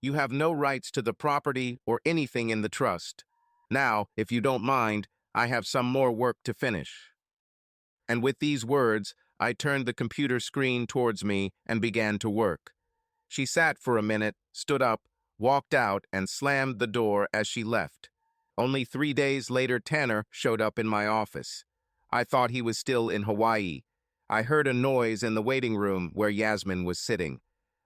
Speaker 1: You have no rights to the property or anything in the trust. Now, if you don't mind, I have some more work to finish." And with these words, I turned the computer screen towards me and began to work. She sat for a minute, stood up, walked out, and slammed the door as she left. Only 3 days later, Tanner showed up in my office. I thought he was still in Hawaii. I heard a noise in the waiting room where Yasmin was sitting.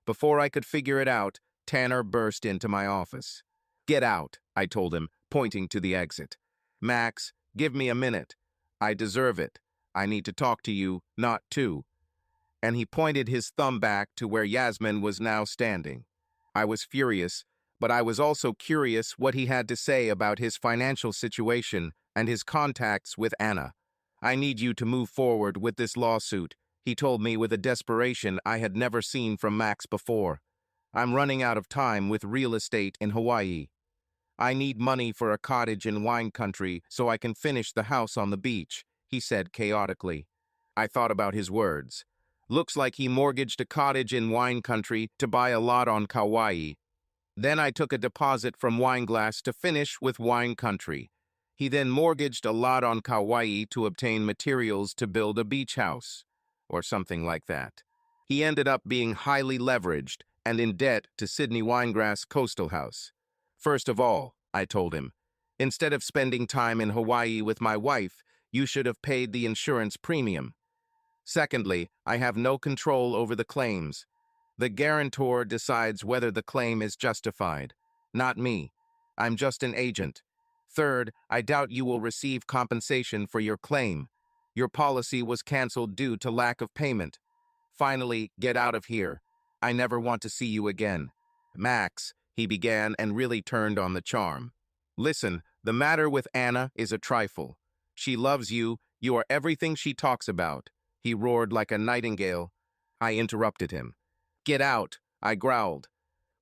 Speaker 1: Before I could figure it out, Tanner burst into my office. "Get out," I told him, pointing to the exit. "Max, give me a minute. I deserve it. I need to talk to you, not to." And he pointed his thumb back to where Yasmin was now standing. I was furious, but I was also curious what he had to say about his financial situation and his contacts with Anna. "I need you to move forward with this lawsuit," he told me with a desperation I had never seen from Max before. I'm running out of time with real estate in Hawaii. I need money for a cottage in wine country so I can finish the house on the beach, he said chaotically. I thought about his words. Looks like he mortgaged a cottage in wine country to buy a lot on Kauai. Then I took a deposit from Wineglass to finish with wine country. He then mortgaged a lot on Kauai to obtain materials to build a beach house, or something like that. He ended up being highly leveraged and in debt to Sydney Winegrass Coastal House. First of all, I told him, instead of spending time in Hawaii with my wife, you should have paid the insurance premium. Secondly, I have no control over the claims. The guarantor decides whether the claim is justified, not me. I'm just an agent. Third, I doubt you will receive compensation for your claim. Your policy was canceled due to lack of payment. Finally, get out of here. I never want to see you again. Max, he began and really turned on the charm. Listen, the matter with Anna is a trifle. She loves you. You are everything she talks about. He roared like a nightingale. I interrupted him. Get out, I growled.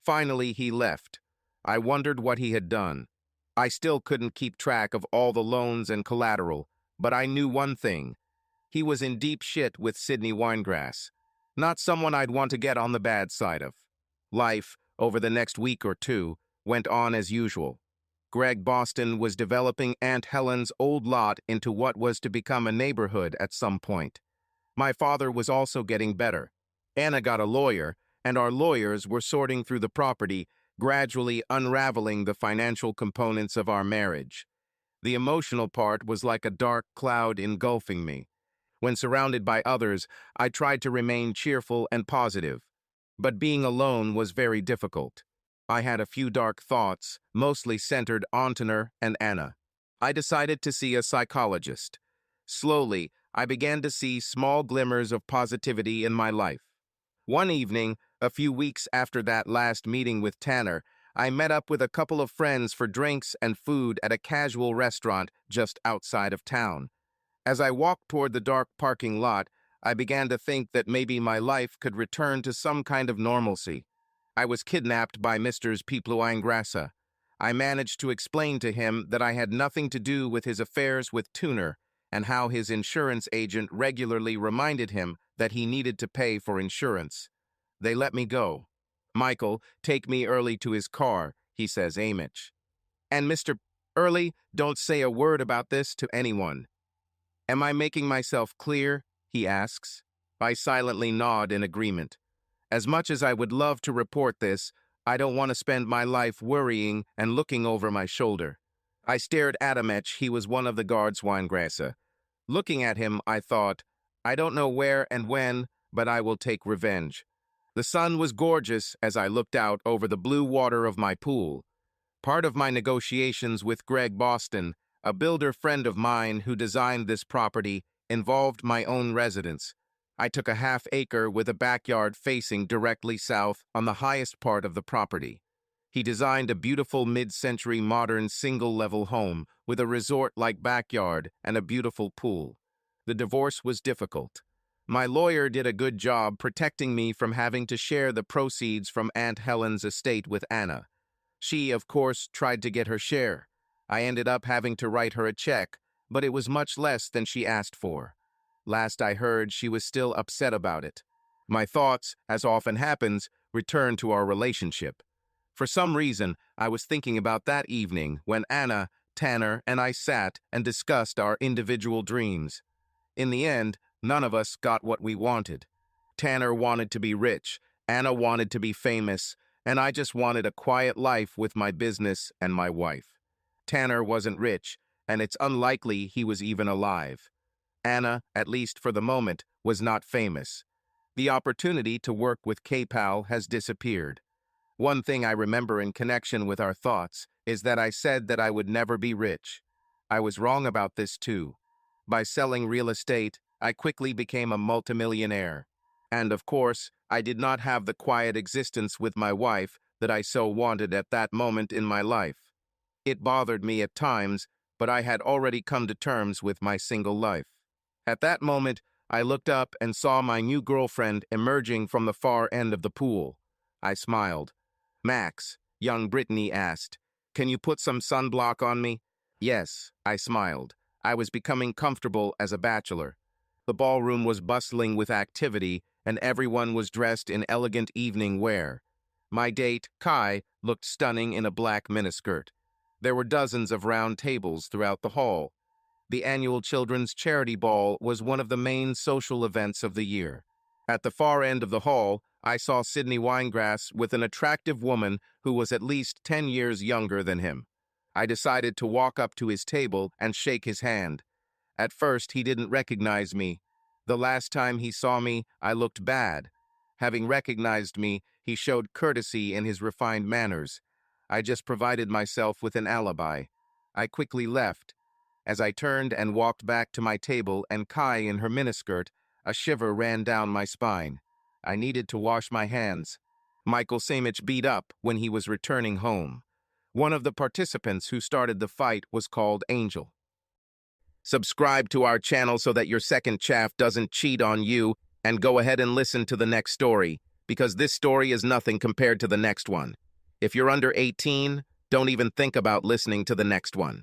Speaker 1: Finally, he left. I wondered what he had done. I still couldn't keep track of all the loans and collateral, but I knew one thing. He was in deep shit with Sydney Winegrass. Not someone I'd want to get on the bad side of. Life, over the next week or two, went on as usual. Greg Boston was developing Aunt Helen's old lot into what was to become a neighborhood at some point. My father was also getting better. Anna got a lawyer, and our lawyers were sorting through the property, gradually unraveling the financial components of our marriage. The emotional part was like a dark cloud engulfing me. When surrounded by others, I tried to remain cheerful and positive. But being alone was very difficult. I had a few dark thoughts, mostly centered on Tanner and Anna. I decided to see a psychologist. Slowly, I began to see small glimmers of positivity in my life. One evening, a few weeks after that last meeting with Tanner, I met up with a couple of friends for drinks and food at a casual restaurant just outside of town. As I walked toward the dark parking lot, I began to think that maybe my life could return to some kind of normalcy. I was kidnapped by Mr. Pipluangrassa. I managed to explain to him that I had nothing to do with his affairs with Tuner, and how his insurance agent regularly reminded him that he needed to pay for insurance. They let me go. Michael, take me Early to his car, he says Amish. And Mr. Early, don't say a word about this to anyone. Am I making myself clear? He asks. I silently nod in agreement. As much as I would love to report this, I don't want to spend my life worrying and looking over my shoulder. I stared at Amish. He was one of the guards Winegrassa. Looking at him, I thought, I don't know where and when, but I will take revenge. The sun was gorgeous as I looked out over the blue water of my pool. Part of my negotiations with Greg Boston, a builder friend of mine who designed this property, involved my own residence. I took a half-acre with a backyard facing directly south on the highest part of the property. He designed a beautiful mid-century modern single-level home with a resort-like backyard and a beautiful pool. The divorce was difficult. My lawyer did a good job protecting me from having to share the proceeds from Aunt Helen's estate with Anna. She, of course, tried to get her share. I ended up having to write her a check, but it was much less than she asked for. Last I heard, she was still upset about it. My thoughts, as often happens, returned to our relationship. For some reason, I was thinking about that evening when Anna, Tanner, and I sat and discussed our individual dreams. In the end, none of us got what we wanted. Tanner wanted to be rich, Anna wanted to be famous, and I just wanted a quiet life with my business and my wife. Tanner wasn't rich, and it's unlikely he was even alive. Anna, at least for the moment, was not famous. The opportunity to work with K-Pal has disappeared. One thing I remember in connection with our thoughts is that I said that I would never be rich. I was wrong about this too. By selling real estate, I quickly became a multimillionaire. And of course, I did not have the quiet existence with my wife that I so wanted at that moment in my life. It bothered me at times, but I had already come to terms with my single life. At that moment, I looked up and saw my new girlfriend emerging from the far end of the pool. I smiled. "Max," young Brittany asked, "can you put some sunblock on me?" "Yes," I smiled. I was becoming comfortable as a bachelor. The ballroom was bustling with activity, and everyone was dressed in elegant evening wear. My date, Kai, looked stunning in a black miniskirt. There were dozens of round tables throughout the hall. The annual Children's Charity Ball was one of the main social events of the year. At the far end of the hall, I saw Sydney Winegrass with an attractive woman who was at least 10 years younger than him. I decided to walk up to his table and shake his hand. At first, he didn't recognize me. The last time he saw me, I looked bad. Having recognized me, he showed courtesy in his refined manners. I just provided myself with an alibi. I quickly left. As I turned and walked back to my table and Kai in her miniskirt, a shiver ran down my spine. I needed to wash my hands. Michael Samich beat up when he was returning home. One of the participants who started the fight was called Angel. Subscribe to our channel so that your second chaff doesn't cheat on you, and go ahead and listen to the next story, because this story is nothing compared to the next one. If you're under 18, don't even think about listening to the next one.